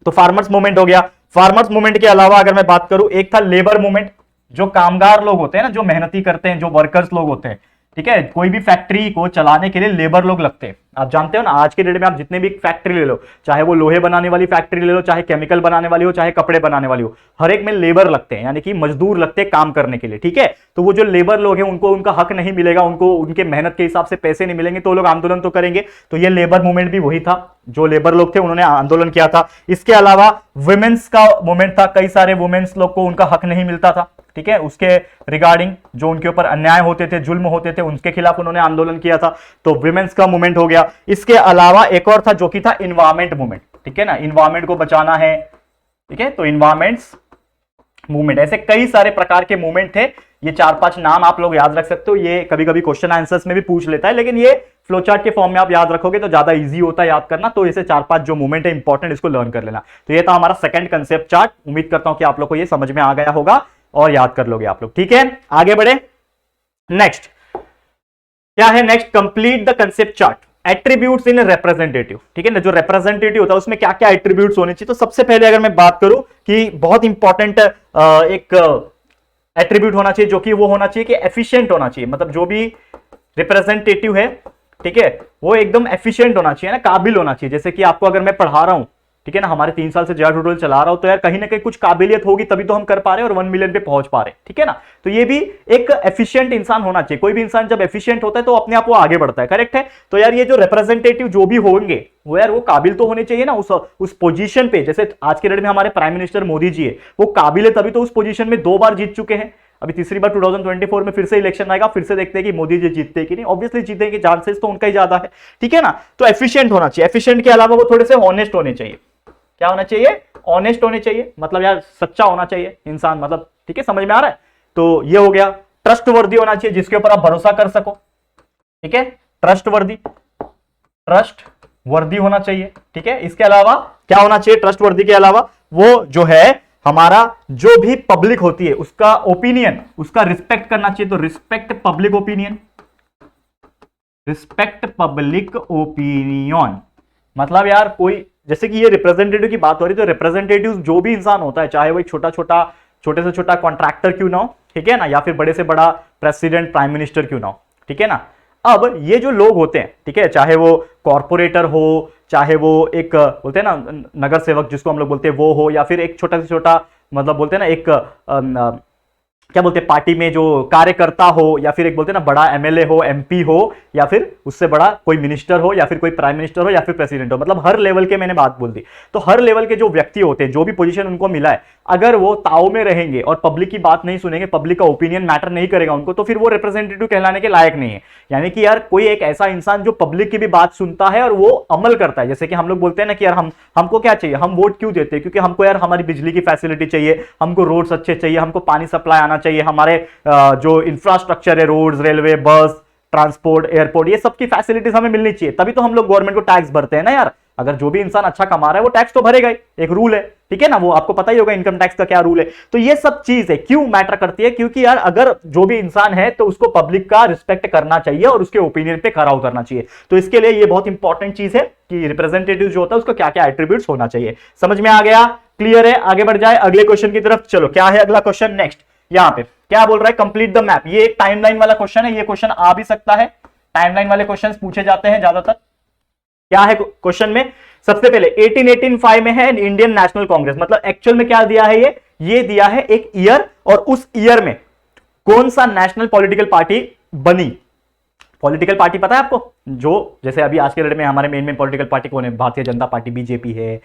तो फार्मर्स मूवमेंट हो गया। फार्मर्स मूवमेंट के अलावा अगर मैं बात करूं, एक था लेबर मूवमेंट, जो कामगार लोग होते हैं ना, जो मेहनती करते हैं, जो वर्कर्स लोग होते हैं, ठीक है, कोई भी फैक्ट्री को चलाने के लिए लेबर लोग लगते हैं। आप जानते हो ना, आज के डेट में आप जितने भी फैक्ट्री ले लो, चाहे वो लोहे बनाने वाली फैक्ट्री ले लो, चाहे केमिकल बनाने वाली हो, चाहे कपड़े बनाने वाली हो, हर एक में लेबर लगते हैं, यानी कि मजदूर लगते हैं काम करने के लिए, ठीक है। तो वो जो लेबर लोग हैं उनको उनका हक नहीं मिलेगा, उनको उनके मेहनत के हिसाब से पैसे नहीं मिलेंगे, तो लोग आंदोलन तो करेंगे। तो ये लेबर मूवमेंट भी वही था, जो लेबर लोग थे उन्होंने आंदोलन किया था। इसके अलावा वुमेन्स का मूवमेंट था, कई सारे वुमेन्स लोग को उनका हक नहीं मिलता था, ठीक है, उसके रिगार्डिंग जो उनके ऊपर अन्याय होते थे, जुल्म होते थे, उनके खिलाफ उन्होंने आंदोलन किया था। तो वुमेन्स का मूवमेंट हो गया। इसके अलावा एक और था जो कि था इन्वायरमेंट मूवमेंट, ठीक है ना, इन्वायरमेंट को बचाना है, ठीक है, तो इन्वायरमेंट्स मूवमेंट। ऐसे कई सारे प्रकार के मूवमेंट थे। ये 4-5 नाम आप लोग याद रख सकते हो, ये कभी कभी क्वेश्चन आंसर्स में भी पूछ लेता है, लेकिन ये फ्लोचार्ट के फॉर्म में आप याद रखोगे तो ज्यादा इजी होता है याद करना। तो ऐसे 4-5 जो मूवमेंट है इंपॉर्टेंट, इसको लर्न कर लेना। तो ये था हमारा सेकंड कंसेप्ट चार्ट। उम्मीद करता हूं कि आप लोग को ये समझ में आ गया होगा और याद कर लोगे आप लोग, ठीक है। आगे बढ़े, नेक्स्ट क्या है, next complete the concept chart, attributes in representative, ठीक है ना, जो रिप्रेजेंटेटिव होता है उसमें क्या क्या एट्रीब्यूट्स होने चाहिए। तो सबसे पहले अगर मैं बात करूं कि बहुत इंपॉर्टेंट एक एट्रीब्यूट होना चाहिए, जो कि वो होना चाहिए कि एफिशिएंट होना चाहिए, मतलब जो भी रिप्रेजेंटेटिव है, ठीक है, वो एकदम एफिशिएंट होना चाहिए ना, काबिल होना चाहिए। जैसे कि आपको अगर मैं पढ़ा रहा हूं, ठीक है ना, हमारे 3 साल से जेआर ट्यूटोरियल चला रहा हूं, तो यार कहीं ना कहीं कुछ काबिलियत होगी तभी तो हम कर पा रहे हैं और 1 मिलियन पे पहुंच पा रहे हैं, ठीक है ना। तो ये भी एक एफिशिएंट इंसान होना चाहिए। कोई भी इंसान जब एफिशिएंट होता है तो अपने आप वो आगे बढ़ता है, करेक्ट है। तो यार ये जो रिप्रेजेंटेटिव जो भी होंगे वो यार वो काबिल तो होने चाहिए ना उस पोजीशन पे। जैसे आज के डेट में हमारे प्राइम मिनिस्टर मोदी जी है, वो काबिल है तभी तो उस पोजीशन में 2 बार जीत चुके हैं। अभी तीसरी बार 2024 में फिर से इलेक्शन आएगा, फिर से देखते हैं कि मोदी जी जीतते हैं कि नहीं। ऑब्वियसली जीतने के चांसेस तो उनका ही ज्यादा है, ठीक है ना। तो एफिशिएंट होना चाहिए। एफिशिएंट के अलावा वो थोड़े से ऑनेस्ट होने चाहिए। क्या होना चाहिए, ऑनेस्ट होने चाहिए, मतलब यार सच्चा होना चाहिए इंसान, मतलब ठीक है, समझ में आ रहा है। तो ये हो गया। ट्रस्टवर्दी होना चाहिए, जिसके ऊपर आप भरोसा कर सको, ठीक है, ट्रस्टवर्दी होना चाहिए, ठीक है। इसके अलावा क्या होना चाहिए, ट्रस्टवर्दी के अलावा वो जो है हमारा जो भी पब्लिक होती है उसका ओपिनियन, उसका रिस्पेक्ट करना चाहिए। तो respect public opinion, respect public opinion, मतलब यार कोई, जैसे कि ये रिप्रेजेंटेटिव की बात हो रही है, तो रिप्रेजेंटेटिव जो भी इंसान होता है, चाहे वो छोटे से छोटा कॉन्ट्रैक्टर क्यों ना हो, ठीक है ना, या फिर बड़े से बड़ा प्रेसिडेंट प्राइम मिनिस्टर क्यों ना हो, ठीक है ना। अब ये जो लोग होते हैं, ठीक है, चाहे वो कॉर्पोरेटर हो, चाहे वो एक बोलते हैं ना नगर सेवक जिसको हम लोग बोलते हैं वो हो, या फिर एक छोटा से छोटा मतलब बोलते हैं ना एक क्या बोलते हैं पार्टी में जो कार्यकर्ता हो, या फिर एक बोलते हैं ना बड़ा एमएलए हो, एमपी हो, या फिर उससे बड़ा कोई मिनिस्टर हो, या फिर कोई प्राइम मिनिस्टर हो, या फिर प्रेसिडेंट हो, मतलब हर लेवल के, मैंने बात बोल दी। तो हर लेवल के जो व्यक्ति होते हैं, जो भी पोजीशन उनको मिला है, अगर वो ताव में रहेंगे और पब्लिक की बात नहीं सुनेंगे, पब्लिक का ओपिनियन मैटर नहीं करेगा उनको, तो फिर वो रिप्रेजेंटेटिव कहलाने के लायक नहीं है। यानी कि यार कोई एक ऐसा इंसान जो पब्लिक की भी बात सुनता है और वो अमल करता है। जैसे कि हम लोग बोलते हैं ना कि यार हमको क्या चाहिए, हम वोट क्यों देते हैं, क्योंकि हमको यार हमारी बिजली की फैसिलिटी चाहिए, हमको रोड्स अच्छे चाहिए, हमको पानी सप्लाई आना चाहिए, हमारे जो इंफ्रास्ट्रक्चर है, रोड्स, रेलवे, बस, ट्रांसपोर्ट, एयरपोर्ट, ये सब की फैसिलिटीज हमें मिलनी चाहिए, तभी तो हम लोग गवर्नमेंट को टैक्स भरते हैं ना यार। अगर जो भी इंसान अच्छा कमा रहा है वो टैक्स तो भरेगा ही, एक रूल है, ठीक है ना, वो आपको पता ही होगा इनकम टैक्स का क्या रूल है। तो ये सब चीज है क्यों मैटर करती है, क्योंकि यार अगर जो भी इंसान है तो उसको पब्लिक का रिस्पेक्ट करना चाहिए और उसके ओपिनियन पे खरा उतरना चाहिए। तो इसके लिए ये बहुत इंपॉर्टेंट चीज है कि रिप्रेजेंटेटिव जो होता है उसको क्या क्या एट्रीब्यूट्स होना चाहिए। समझ में आ गया, क्लियर है। आगे बढ़ जाए अगले क्वेश्चन की तरफ। चलो क्या है अगला क्वेश्चन, नेक्स्ट यहां पे क्या बोल रहा है, कंप्लीट द मैप। ये एक टाइमलाइन वाला क्वेश्चन है, ये क्वेश्चन आ भी सकता है, टाइमलाइन वाले क्वेश्चंस पूछे जाते हैं ज्यादातर। क्या है क्वेश्चन में, सबसे पहले 1885 में है इंडियन नेशनल कांग्रेस, मतलब एक्चुअल में क्या दिया है, ये दिया है एक ईयर, और उस ईयर में कौन सा नेशनल पॉलिटिकल पार्टी बनी। पॉलिटिकल पार्टी पता है आपको, जो जैसे अभी आज के डेट में हमारे मेन पॉलिटिकल पार्टी कौन है, भारतीय जनता पार्टी, बीजेपी है,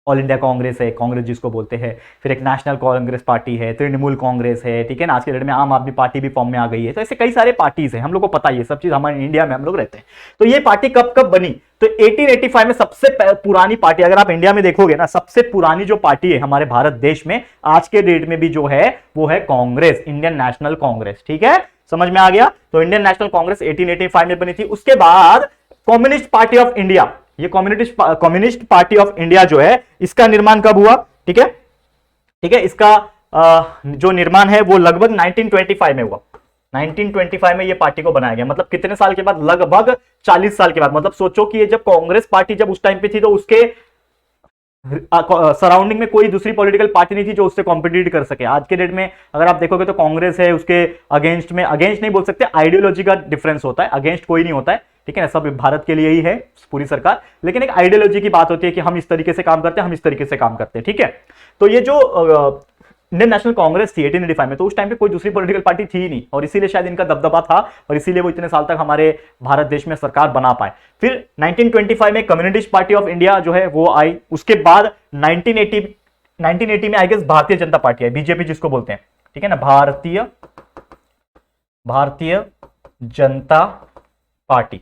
ऑल इंडिया कांग्रेस है, कांग्रेस जिसको बोलते हैं, फिर एक नेशनल कांग्रेस पार्टी है, तृणमूल कांग्रेस है, ठीक है ना, आज के डेट में आम आदमी पार्टी भी फॉर्म में आ गई है। तो ऐसे कई सारे पार्टीज हैं, हम लोग को पता है ये सब चीज, हमारे इंडिया में हम लोग रहते हैं। तो ये पार्टी कब कब बनी, तो 1885 में सबसे पुरानी पार्टी, अगर आप इंडिया में देखोगे ना, सबसे पुरानी जो पार्टी है हमारे भारत देश में आज के डेट में भी जो है वो है कांग्रेस, इंडियन नेशनल कांग्रेस, ठीक है। समझ में आ गया। तो इंडियन नेशनल कांग्रेस 1885 में बनी थी। उसके बाद कम्युनिस्ट पार्टी ऑफ इंडिया, ये कम्युनिस्ट पार्टी ऑफ इंडिया जो है इसका निर्माण कब हुआ? ठीक है, ठीक है, इसका जो निर्माण है वो लगभग 1925 में हुआ। 1925 में ये पार्टी को बनाया गया, मतलब कितने साल के बाद? लगभग 40 साल के बाद। मतलब सोचो कि ये जब कांग्रेस पार्टी जब उस टाइम पे थी तो उसके सराउंडिंग में कोई दूसरी पॉलिटिकल पार्टी नहीं थी जो उससे कॉम्पिटिट कर सके। आज के डेट में अगर आप देखोगे तो कांग्रेस है, उसके अगेंस्ट में, अगेंस्ट नहीं बोल सकते, आइडियोलॉजी का डिफरेंस होता है, अगेंस्ट कोई नहीं होता है, ठीक है ना, सब भारत के लिए ही है पूरी सरकार, लेकिन एक आइडियोलॉजी की बात होती है कि हम इस तरीके से काम करते हैं, हम इस तरीके से काम करते हैं, ठीक है। तो ये जो इंडियन नेशनल कांग्रेस थी 1885 में, तो उस टाइम पे कोई दूसरी पॉलिटिकल पार्टी थी ही नहीं, और इसीलिए शायद इनका दबदबा था और इसीलिए वो इतने साल तक हमारे भारत देश में सरकार बना पाए। फिर 1925 में कम्युनिस्ट पार्टी ऑफ इंडिया जो है वो आई। उसके बाद 1980 में I guess Bharatiya Janata party I, BJP जिसको बोलते हैं, ठीक है ना, भारतीय जनता पार्टी,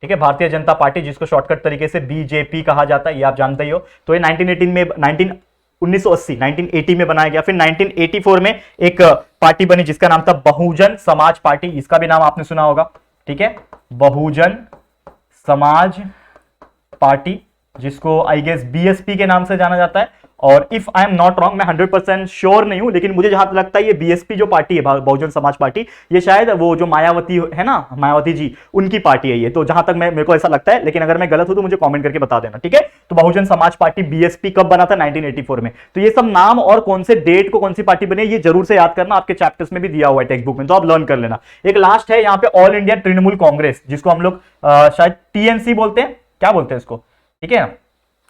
ठीक है, भारतीय जनता पार्टी जिसको शॉर्टकट तरीके से बीजेपी कहा जाता है, ये आप जानते ही हो। तो ये 1980 में बनाया गया। फिर 1984 में एक पार्टी बनी जिसका नाम था बहुजन समाज पार्टी, इसका भी नाम आपने सुना होगा, ठीक है, बहुजन समाज पार्टी, जिसको आई गेस बीएसपी के नाम से जाना जाता है। और if I am not wrong, मैं 100% श्योर नहीं हूं, लेकिन मुझे जहां तक लगता है ये बीएसपी जो पार्टी है, बहुजन समाज पार्टी, ये शायद वो जो मायावती है ना, मायावती जी, उनकी पार्टी है ये। तो जहां तक मेरे को ऐसा लगता है, लेकिन अगर मैं गलत हूं तो मुझे कमेंट करके बता देना, ठीक है। तो बहुजन समाज पार्टी बीएसपी कब बना था? 1984 में। तो ये सब नाम और कौन से डेट को कौन सी पार्टी बनी ये जरूर से याद करना, आपके चैप्टर्स में भी दिया हुआ है टेक्स्ट बुक में, तो आप लर्न कर लेना। एक लास्ट है यहाँ पे ऑल इंडिया तृणमूल कांग्रेस, जिसको हम लोग शायद टीएनसी बोलते हैं, क्या बोलते हैं इसको, ठीक है,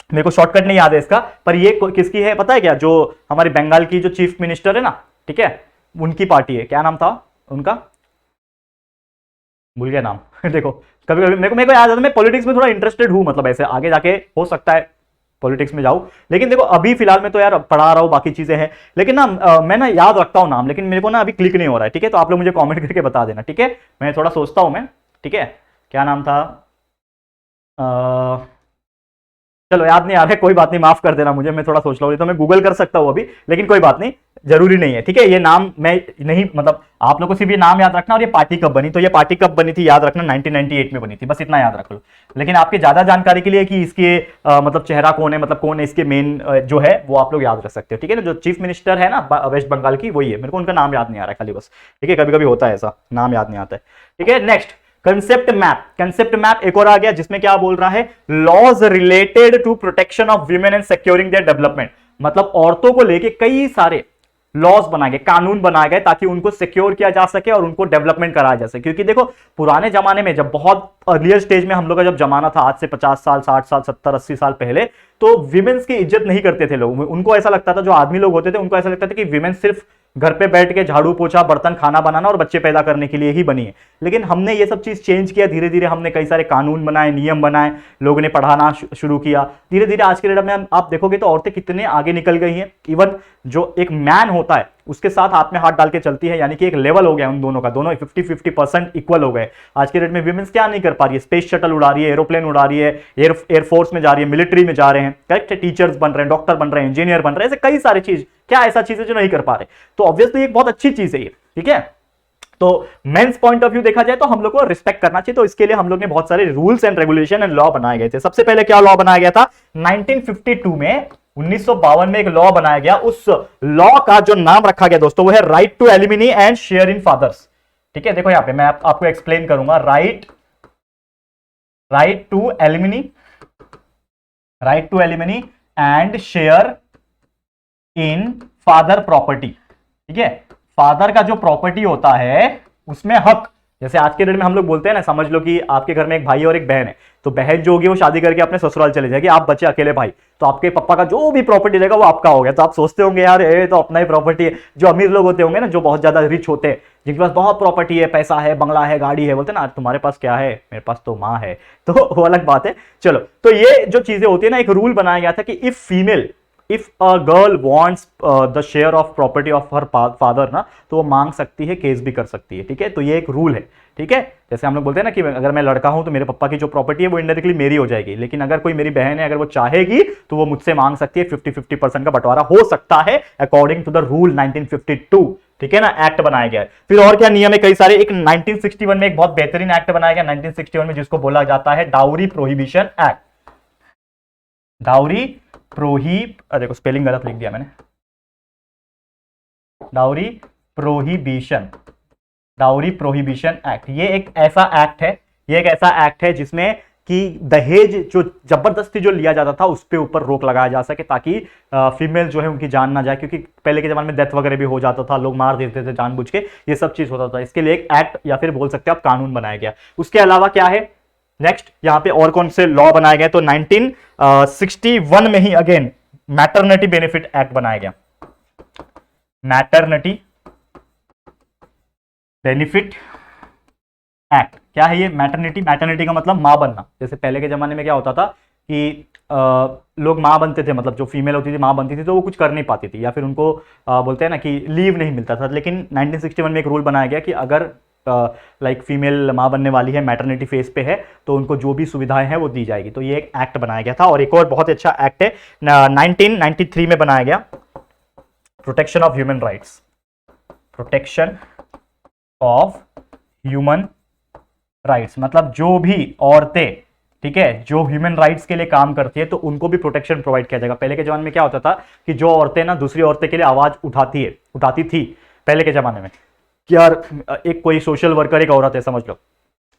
मेरे को शॉर्टकट नहीं याद है इसका, पर ये किसकी है पता है क्या? जो हमारी बंगाल की जो चीफ मिनिस्टर है ना, ठीक है, उनकी पार्टी है। क्या नाम था उनका? भूल गया नाम देखो, कभी कभी मेरे को याद आता है, मैं पॉलिटिक्स में थोड़ा इंटरेस्टेड हूं, मतलब ऐसे आगे जाके हो सकता है पॉलिटिक्स में जाऊं, लेकिन देखो अभी फिलहाल में तो यार पढ़ा रहा हूं, बाकी चीजें हैं, लेकिन ना मैं ना याद रखता हूं नाम, लेकिन मेरे को ना अभी क्लिक नहीं हो रहा है, ठीक है। तो आप लोग मुझे कमेंट करके बता देना, ठीक है, मैं थोड़ा सोचता हूं मैं, ठीक है। क्या नाम था? चलो याद नहीं आ रहा है, कोई बात नहीं, माफ कर देना मुझे, मैं थोड़ा सोच रहा हूँ, तो मैं गूगल कर सकता हूँ अभी, लेकिन कोई बात नहीं, जरूरी नहीं है, ठीक है। ये नाम मैं नहीं, मतलब आप लोगों को सिर्फ ये नाम याद रखना, और ये पार्टी कब बनी, तो ये पार्टी कब बनी थी याद रखना, 1998 में बनी थी, बस इतना याद रख लो। लेकिन आपके ज्यादा जानकारी के लिए कि इसके मतलब चेहरा कौन है, मतलब कौन है इसके मेन जो है, वो आप लोग याद रख सकते हो, ठीक है ना। जो चीफ मिनिस्टर है ना वेस्ट बंगाल की, वही है, मेरे को उनका नाम याद नहीं आ रहा है खाली बस, ठीक है, कभी कभी होता है ऐसा, नाम याद नहीं आता है, ठीक है। Next concept map, concept map एक और आ गया, जिसमें क्या बोल रहा है? Laws related to protection of women and securing their development, मतलब औरतों को लेके कई सारे लॉज बनाए गए, कानून बनाए गए, ताकि उनको सिक्योर किया जा सके और उनको डेवलपमेंट कराया जा सके। क्योंकि देखो पुराने जमाने में, जब बहुत अर्लियर स्टेज में हम लोग का जब जमाना था, आज से 50 साल 60 साल 70 80 साल पहले, तो विमेन्स की इज्जत नहीं करते थे लोग। उनको ऐसा लगता था, जो आदमी लोग होते थे उनको ऐसा लगता था कि विमेन सिर्फ घर पे बैठ के झाड़ू पोछा बर्तन खाना बनाना और बच्चे पैदा करने के लिए ही बनी है। लेकिन हमने ये सब चीज चेंज किया धीरे धीरे, हमने कई सारे कानून बनाए, नियम बनाए, लोगों ने पढ़ाना शुरू किया धीरे धीरे। आज के डेट में आप देखोगे तो औरतें कितने आगे निकल गई हैं। इवन जो एक मैन होता है उसके साथ हाथ में हाथ डाल के चलती है, यानी कि एक लेवल हो गया उन दोनों का, दोनों 50-50% इक्वल हो गए। आज के डेट में विमेन्स क्या नहीं कर पा रही है? स्पेस शटल उड़ा रही है, एरोप्लेन उड़ा रही है, एयरफोर्स में जा रही है, मिलिट्री में जा रहे हैं, करेक्ट है, टीचर्स बन रहे हैं, डॉक्टर बन रहे हैं, इंजीनियर बन रहे हैं, ऐसे कई सारी चीज, क्या ऐसा चीज है जो नहीं कर पा रहे? तो ऑब्वियसली एक बहुत अच्छी चीज है ये, ठीक है। तो मेंस पॉइंट ऑफ व्यू देखा जाए तो हम लोग को रिस्पेक्ट करना चाहिए, तो इसके लिए हम लोग ने बहुत सारे rules and regulation and law बनाए गए थे। सबसे पहले क्या लॉ बनाया गया था? 1952 में, 1952 में एक लॉ बनाया गया। उस लॉ का जो नाम रखा गया दोस्तों वो है right to alimony and share in fathers, ठीक है। देखो यहां पे मैं आपको एक्सप्लेन करूंगा, right to alimony and share in father property, ठीक है। फादर का जो प्रॉपर्टी होता है उसमें हक, जैसे आज के डेट में हम लोग बोलते हैं ना, समझ लो कि आपके घर में एक भाई और एक बहन है, तो बहन जो होगी वो शादी करके अपने ससुराल चले जाएगी, आप बचे अकेले भाई, तो आपके पापा का जो भी प्रॉपर्टी रहेगा वो आपका हो गया। तो आप सोचते होंगे यार ये तो अपना ही प्रॉपर्टी है। जो अमीर लोग होते होंगे ना, जो बहुत ज्यादा रिच होते हैं, जिनके पास बहुत प्रॉपर्टी है, पैसा है, बंगला है, गाड़ी है, बोलते हैं ना तुम्हारे पास क्या है, मेरे पास तो माँ है, तो वो अलग बात है। चलो, तो ये जो चीजें होती है ना, एक रूल बनाया गया था कि if a girl wants the share of property of her father ना, तो वो मांग सकती है, केस भी कर सकती है, ठीक है। तो ये एक रूल है, ठीक है। जैसे हम लोग बोलते हैं ना कि अगर मैं लड़का हूं तो मेरे पापा की जो प्रॉपर्टी है वो इनडायरेक्टली मेरी हो जाएगी, लेकिन अगर कोई मेरी बहन है, अगर वो चाहेगी तो वो मुझसे मांग सकती है, 50-50% का बंटवारा हो सकता है अकॉर्डिंग टू द रूल 1952, ठीक है ना, एक्ट बनाया गया है। फिर और क्या नियम है कई सारे, एक 1961 में एक बहुत बेहतरीन एक्ट बनाया गया 1961 में, जिसको बोला जाता है डाउरी प्रोहिबिशन एक्ट। डाउरी देखो स्पेलिंग गलत लिख दिया मैंने, dowry prohibition, dowry prohibition act. ये एक ऐसा एक्ट है, ये एक ऐसा एक्ट है जिसमें कि दहेज जो जबरदस्ती जो लिया जाता था उस पे ऊपर रोक लगाया जा सके, ताकि फीमेल जो है उनकी जान ना जाए, क्योंकि पहले के जमाने में डेथ वगैरह भी हो जाता था, लोग मार देते थे जानबूझ के, ये सब चीज होता था। इसके लिए एक एक्ट या फिर बोल सकते हैं आप कानून बनाया गया। उसके अलावा क्या है नेक्स्ट यहां पे और कौन से लॉ बनाए गए, तो 1961 में ही अगेन मैटरनिटी बेनिफिट एक्ट बनाया गया। मैटरनिटी बेनिफिट एक्ट क्या है ये? मैटरनिटी का मतलब मां बनना। जैसे पहले के जमाने में क्या होता था कि लोग मां बनते थे, मतलब जो फीमेल होती थी मां बनती थी, तो वो कुछ कर नहीं पाती थी, या फिर उनको बोलते हैं ना कि लीव नहीं मिलता था। लेकिन 1961 में एक रूल बनाया गया कि अगर लाइक फीमेल मां बनने वाली है, मैटरनिटी फेज पे है, तो उनको जो भी सुविधाएं हैं वो दी जाएगी। तो ये एक एक्ट बनाया गया था। और एक और बहुत अच्छा एक्ट है 1993 में बनाया गया, protection of human rights, protection of human rights. मतलब जो भी औरतें, ठीक है, जो ह्यूमन राइट्स के लिए काम करती है तो उनको भी प्रोटेक्शन प्रोवाइड किया जाएगा। पहले के जमाने में क्या होता था कि जो औरतें ना दूसरी औरतें के लिए आवाज उठाती थी पहले के जमाने में, कि यार एक कोई सोशल वर्कर एक औरत है समझ लो,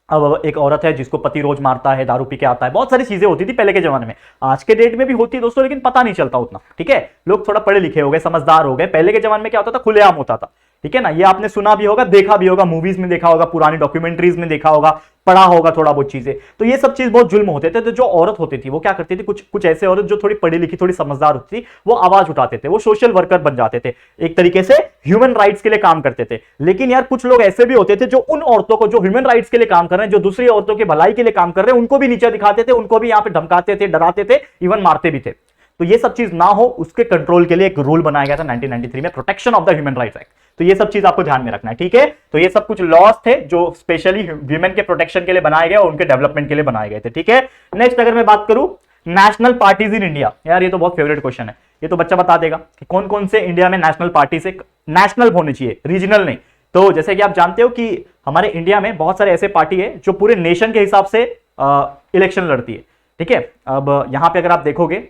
अब एक औरत है जिसको पति रोज मारता है, दारू पी के आता है, बहुत सारी चीजें होती थी पहले के जमाने में, आज के डेट में भी होती है दोस्तों, लेकिन पता नहीं चलता उतना। ठीक है, लोग थोड़ा पढ़े लिखे हो गए, समझदार हो गए। पहले के जमाने में क्या होता था, खुलेआम होता था। ठीक है ना, ये आपने सुना भी होगा, देखा भी होगा, मूवीज में देखा होगा, पुरानी डॉक्यूमेंट्रीज में देखा होगा, पढ़ा होगा थोड़ा बहुत चीजें। तो ये सब चीज बहुत जुल्म होते थे। तो जो औरत होती थी वो क्या करती थी, कुछ ऐसे औरत जो थोड़ी पढ़ी लिखी, थोड़ी समझदार होती थी, वो आवाज उठाते थे, वो सोशल वर्कर बन जाते थे, एक तरीके से ह्यूमन राइट्स के लिए काम करते थे। लेकिन यार कुछ लोग ऐसे भी होते थे जो उन औरतों को, जो ह्यूमन राइट्स के लिए काम कर रहे हैं, जो दूसरी औरतों की भलाई के लिए काम कर रहे हैं, उनको भी नीचे दिखाते थे, उनको भी यहां पे धमकाते थे, डराते थे, इवन मारते भी थे। तो ये सब चीज ना हो, उसके कंट्रोल के लिए एक रूल बनाया गया था 1993 में, protection of the human rights act. तो ये सब चीज आपको ध्यान में रखना है। ठीक है, तो ये सब कुछ लॉज थे जो स्पेशली वीमेन के प्रोटेक्शन के लिए बनाए गए और उनके डेवलपमेंट के लिए बनाए गए थे। ठीक है, नेक्स्ट अगर मैं बात करूं नेशनल पार्टीज इन इंडिया, यार ये तो बहुत फेवरेट क्वेश्चन है, ये तो बच्चा बता देगा कि कौन कौन से इंडिया में नेशनल पार्टी से, नेशनल होने चाहिए, रीजनल नहीं। तो जैसे कि आप जानते हो कि हमारे इंडिया में बहुत सारे ऐसे पार्टी है जो पूरे नेशन के हिसाब से इलेक्शन लड़ती है। ठीक है, अब यहां पे अगर आप देखोगे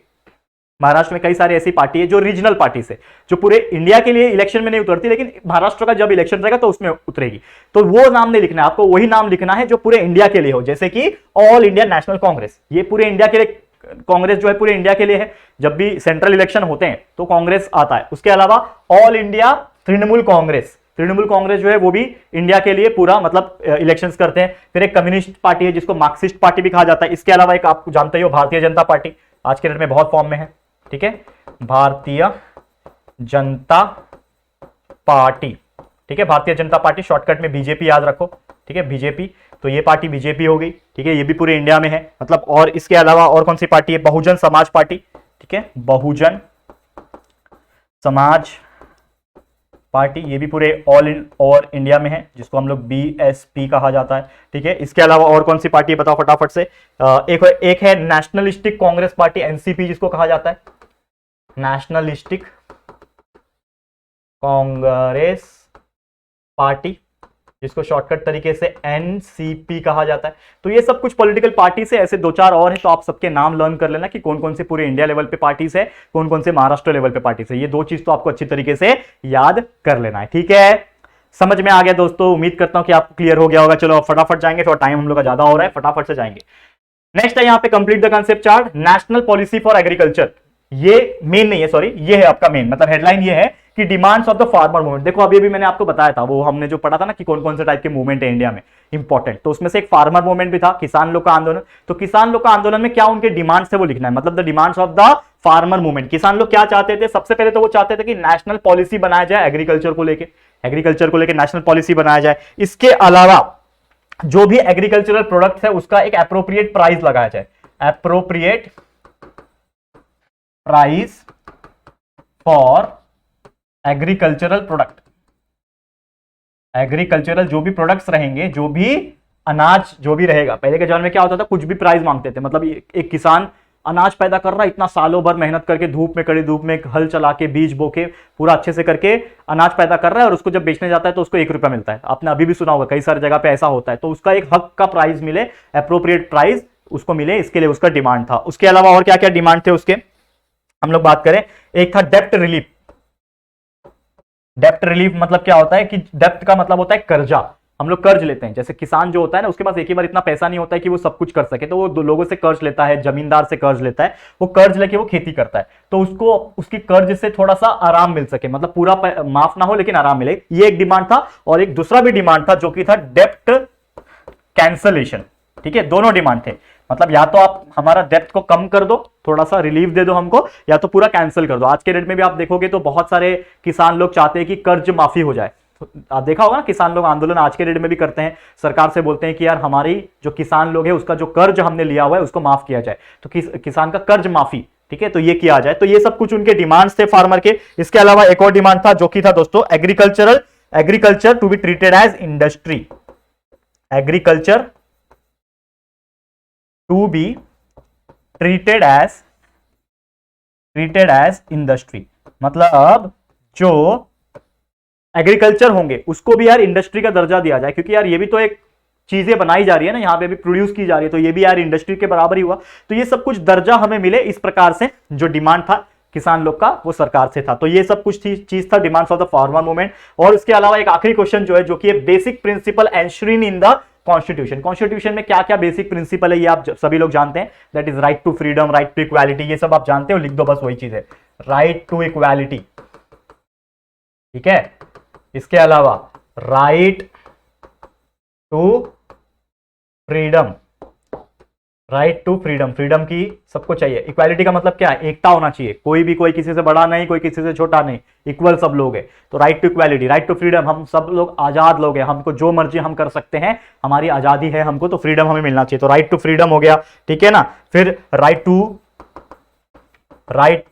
महाराष्ट्र में कई सारी ऐसी पार्टी है जो रीजनल पार्टी से, जो पूरे इंडिया के लिए इलेक्शन में नहीं उतरती, लेकिन महाराष्ट्र का जब इलेक्शन रहेगा तो उसमें उतरेगी। तो वो नाम नहीं लिखना है आपको, वही नाम लिखना है जो पूरे इंडिया के लिए हो। जैसे कि ऑल इंडिया नेशनल कांग्रेस, ये पूरे इंडिया के लिए, कांग्रेस जो है पूरे इंडिया के लिए है। जब भी सेंट्रल इलेक्शन होते हैं तो कांग्रेस आता है। उसके अलावा ऑल इंडिया तृणमूल कांग्रेस, तृणमूल कांग्रेस जो है वो भी इंडिया के लिए पूरा मतलब इलेक्शंस करते हैं। फिर एक कम्युनिस्ट पार्टी है जिसको मार्क्सिस्ट पार्टी भी कहा जाता है। इसके अलावा एक आप जानते हो भारतीय जनता पार्टी, आज के डेट में बहुत फॉर्म में है। ठीक है, भारतीय जनता पार्टी, ठीक है, भारतीय जनता पार्टी, शॉर्टकट में बीजेपी याद रखो। ठीक है, बीजेपी, तो ये पार्टी बीजेपी हो गई। ठीक है, ये भी पूरे इंडिया में है मतलब। और इसके अलावा और कौन सी पार्टी है, बहुजन समाज पार्टी। ठीक है, बहुजन समाज पार्टी, ये भी पूरे ऑल इंडिया में है, जिसको हम लोग बीएसपी कहा जाता है। ठीक है, इसके अलावा और कौन सी पार्टी है बताओ फटाफट से। एक है नेशनलिस्टिक कांग्रेस पार्टी, एनसीपी जिसको कहा जाता है, नेशनलिस्टिक कांग्रेस पार्टी, जिसको शॉर्टकट तरीके से एनसीपी कहा जाता है। तो ये सब कुछ पॉलिटिकल पार्टी से, ऐसे दो चार और हैं, तो आप सबके नाम लर्न कर लेना कि कौन कौन से पूरे इंडिया लेवल पे पार्टीज है, कौन कौन से महाराष्ट्र लेवल पे पार्टीज है। ये दो चीज तो आपको अच्छी तरीके से याद कर लेना है। ठीक है, समझ में आ गया दोस्तों, उम्मीद करता हूं कि आपको क्लियर हो गया होगा। चलो फटाफट जाएंगे, थोड़ा टाइम हम लोग का ज्यादा हो रहा है, फटाफट से जाएंगे। नेक्स्ट है यहाँ पे complete the concept chart, national policy for agriculture. ये मेन नहीं है, सॉरी, ये है आपका मेन, मतलब हेडलाइन ये है कि demands of the farmer movement. देखो अभी भी मैंने आपको बताया था, वो हमने जो पढ़ा था ना कि कौन कौन से टाइप के मूवमेंट है इंडिया में इंपॉर्टेंट, तो उसमें से एक फार्मर मूवमेंट भी था, किसान लोग का आंदोलन। तो किसान लोग का आंदोलन में क्या उनके डिमांड्स है वो लिखना है, मतलब the demands of the farmer movement. किसान लोग क्या चाहते थे, सबसे पहले तो वो चाहते थे कि नेशनल पॉलिसी बनाया जाए एग्रीकल्चर को लेकर, एग्रीकल्चर को लेकर नेशनल पॉलिसी बनाया जाए। इसके अलावा जो भी एग्रीकल्चरल प्रोडक्ट है उसका एक एप्रोप्रिएट प्राइस लगाया जाए, appropriate price for agricultural product. Agricultural जो भी प्रोडक्ट्स रहेंगे, जो भी अनाज जो भी रहेगा, पहले के जमाने में क्या होता था, कुछ भी प्राइस मांगते थे, मतलब एक किसान अनाज पैदा कर रहा है, इतना सालों भर मेहनत करके धूप में, कड़ी धूप में हल चला के बीज बो के पूरा अच्छे से करके अनाज पैदा कर रहा है, और उसको जब बेचने जाता है तो उसको 1 रुपया मिलता है। आपने अभी भी सुना होगा, कई सारी जगह पे ऐसा होता है। तो उसका एक हक का प्राइस मिले, एप्रोप्रिएट प्राइस उसको मिले, इसके लिए उसका डिमांड था। उसके अलावा और क्या क्या डिमांड थे उसके, हम लोग बात करें। एक था डेप्ट रिलीफ। डेप्ट रिलीफ मतलब क्या होता है कि डेप्ट का मतलब होता है कर्जा। हम लोग कर्ज लेते हैं, जैसे किसान जो होता है ना, उसके पास एक ही बार इतना पैसा नहीं होता है कि वो सब कुछ कर सके, तो वो दो लोगों से कर्ज लेता है, जमींदार से कर्ज लेता है, वो कर्ज लेके वो खेती करता है, तो उसको उसकी कर्ज से थोड़ा सा आराम मिल सके, मतलब पूरा माफ ना हो लेकिन आराम मिले, ये एक डिमांड था। और एक दूसरा भी डिमांड था जो कि था डेप्ट कैंसलेशन। ठीक है, दोनों डिमांड थे, मतलब या तो आप हमारा डेप्ट को कम कर दो, थोड़ा सा रिलीफ दे दो हमको, या तो पूरा कैंसिल कर दो। आज के डेट में भी आप देखोगे तो बहुत सारे किसान लोग चाहते हैं कि कर्ज माफी हो जाए। तो आप देखा होगा ना, किसान लोग आंदोलन आज के डेट में भी करते हैं, सरकार से बोलते हैं कि यार हमारी जो किसान लोग है उसका जो कर्ज हमने लिया हुआ है उसको माफ किया जाए, तो किसान का कर्ज माफी, ठीक है, तो ये किया जाए। तो ये सब कुछ उनके डिमांड्स थे फार्मर के। इसके अलावा एक और डिमांड था जो कि था दोस्तों agriculture to be treated as industry. Agriculture to be treated as industry, मतलब जो एग्रीकल्चर होंगे उसको भी यार इंडस्ट्री का दर्जा दिया जाए, क्योंकि यार ये भी तो एक चीजें बनाई जा रही है ना, यहाँ पे भी प्रोड्यूस की जा रही है, तो ये भी यार इंडस्ट्री के बराबर ही हुआ। तो ये सब कुछ दर्जा हमें मिले, इस प्रकार से जो डिमांड था किसान लोग का वो सरकार से था। तो ये सब कुछ चीज था demands of the farmer movement. और इसके अलावा एक आखिरी क्वेश्चन जो है, जो कि basic principle ensuring in the constitution. Constitution में क्या क्या बेसिक प्रिंसिपल है ये आप सभी लोग जानते हैं, that is right to freedom, right to equality, ये सब आप जानते हो, लिख दो बस वही चीज है, राइट टू इक्वालिटी। ठीक है, इसके अलावा right to freedom, right to freedom, freedom की सबको चाहिए। इक्वालिटी का मतलब क्या है, एकता होना चाहिए, कोई भी कोई किसी से बड़ा नहीं, कोई किसी से छोटा नहीं, इक्वल सब लोग है। तो right to equality, right to freedom, हम सब लोग आजाद लोग हैं, हमको जो मर्जी हम कर सकते हैं, हमारी आजादी है हमको, तो फ्रीडम हमें मिलना चाहिए। तो राइट टू फ्रीडम हो गया, ठीक है ना। फिर राइट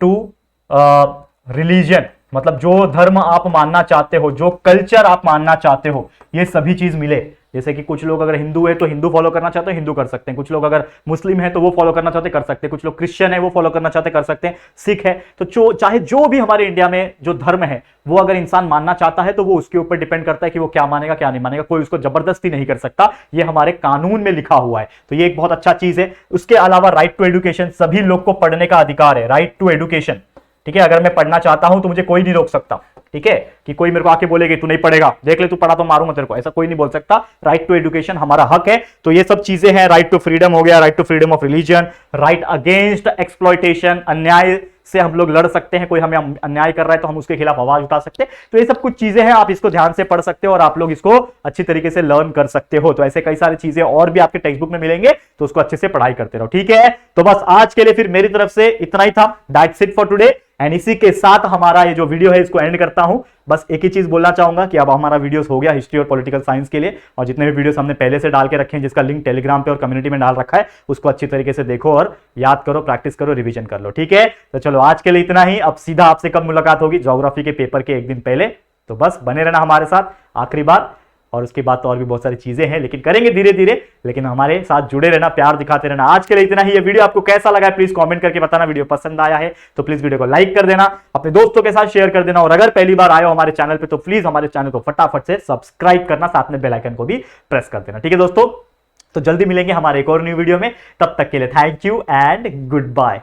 टू रिलीजन, मतलब जो धर्म आप मानना चाहते हो, जो कल्चर आप मानना चाहते हो, ये सभी चीज मिले। जैसे कि कुछ लोग अगर हिंदू है तो हिंदू फॉलो करना चाहते हैं, हिंदू कर सकते हैं, कुछ लोग अगर मुस्लिम है तो वो फॉलो करना चाहते कर सकते हैं, कुछ लोग क्रिश्चियन है वो फॉलो करना चाहते कर सकते हैं, सिख है, तो चाहे जो भी हमारे इंडिया में जो धर्म है वो अगर इंसान मानना चाहता है तो वो उसके ऊपर डिपेंड करता है कि वो क्या मानेगा क्या नहीं मानेगा, कोई उसको जबरदस्ती नहीं कर सकता, ये हमारे कानून में लिखा हुआ है। तो ये एक बहुत अच्छा चीज है। उसके अलावा राइट टू एजुकेशन, सभी लोग को पढ़ने का अधिकार है, राइट टू एजुकेशन। ठीक है, अगर मैं पढ़ना चाहता हूं तो मुझे कोई नहीं रोक सकता, ठीक है, कि कोई मेरे को आके बोलेगा तू नहीं पढ़ेगा, देख ले तू पढ़ा तो मारूंगा तेरे को, ऐसा कोई नहीं बोल सकता। राइट टू एजुकेशन हमारा हक है। तो ये सब चीजें हैं, राइट टू फ्रीडम हो गया, right to freedom of religion, right against exploitation, अन्याय से हम लोग लड़ सकते हैं, कोई हमें अन्याय कर रहा है तो हम उसके खिलाफ आवाज उठा सकते हैं। तो ये सब कुछ चीजें हैं, आप इसको ध्यान से पढ़ सकते हो और आप लोग इसको अच्छी तरीके से लर्न कर सकते हो। तो ऐसे कई सारी चीजें और भी आपके टेक्स्ट बुक में मिलेंगे, तो उसको अच्छे से पढ़ाई करते रहो, ठीक है। तो बस आज के लिए फिर मेरी तरफ से इतना ही था, that's it for today. And इसी के साथ हमारा ये जो वीडियो है इसको एंड करता हूं। बस एक ही चीज बोलना चाहूंगा कि अब हमारा वीडियोस हो गया हिस्ट्री और पॉलिटिकल साइंस के लिए, और जितने भी वीडियोस हमने पहले से डाल के रखे हैं, जिसका लिंक टेलीग्राम पे और कम्युनिटी में डाल रखा है, उसको अच्छी तरीके से देखो और याद करो, प्रैक्टिस करो, रिवीजन कर लो, ठीक है। तो चलो आज के लिए इतना ही। अब सीधा आपसे कब मुलाकात होगी, ज्योग्राफी के पेपर के एक दिन पहले। तो बस बने रहना हमारे साथ आखिरी बार, और उसके बाद तो और भी बहुत सारी चीजें हैं, लेकिन करेंगे धीरे धीरे, लेकिन हमारे साथ जुड़े रहना, प्यार दिखाते रहना। आज के लिए इतना ही। ये वीडियो आपको कैसा लगा है प्लीज कमेंट करके बताना। वीडियो पसंद आया है तो प्लीज वीडियो को लाइक कर देना, अपने दोस्तों के साथ शेयर कर देना, और अगर पहली बार आए हो हमारे चैनल पे तो प्लीज हमारे चैनल को फटाफट से सब्सक्राइब करना, साथ में बेल आइकन को भी प्रेस कर देना, ठीक है दोस्तों। तो जल्दी मिलेंगे हमारे एक और न्यू वीडियो में, तब तक के लिए thank you and good bye.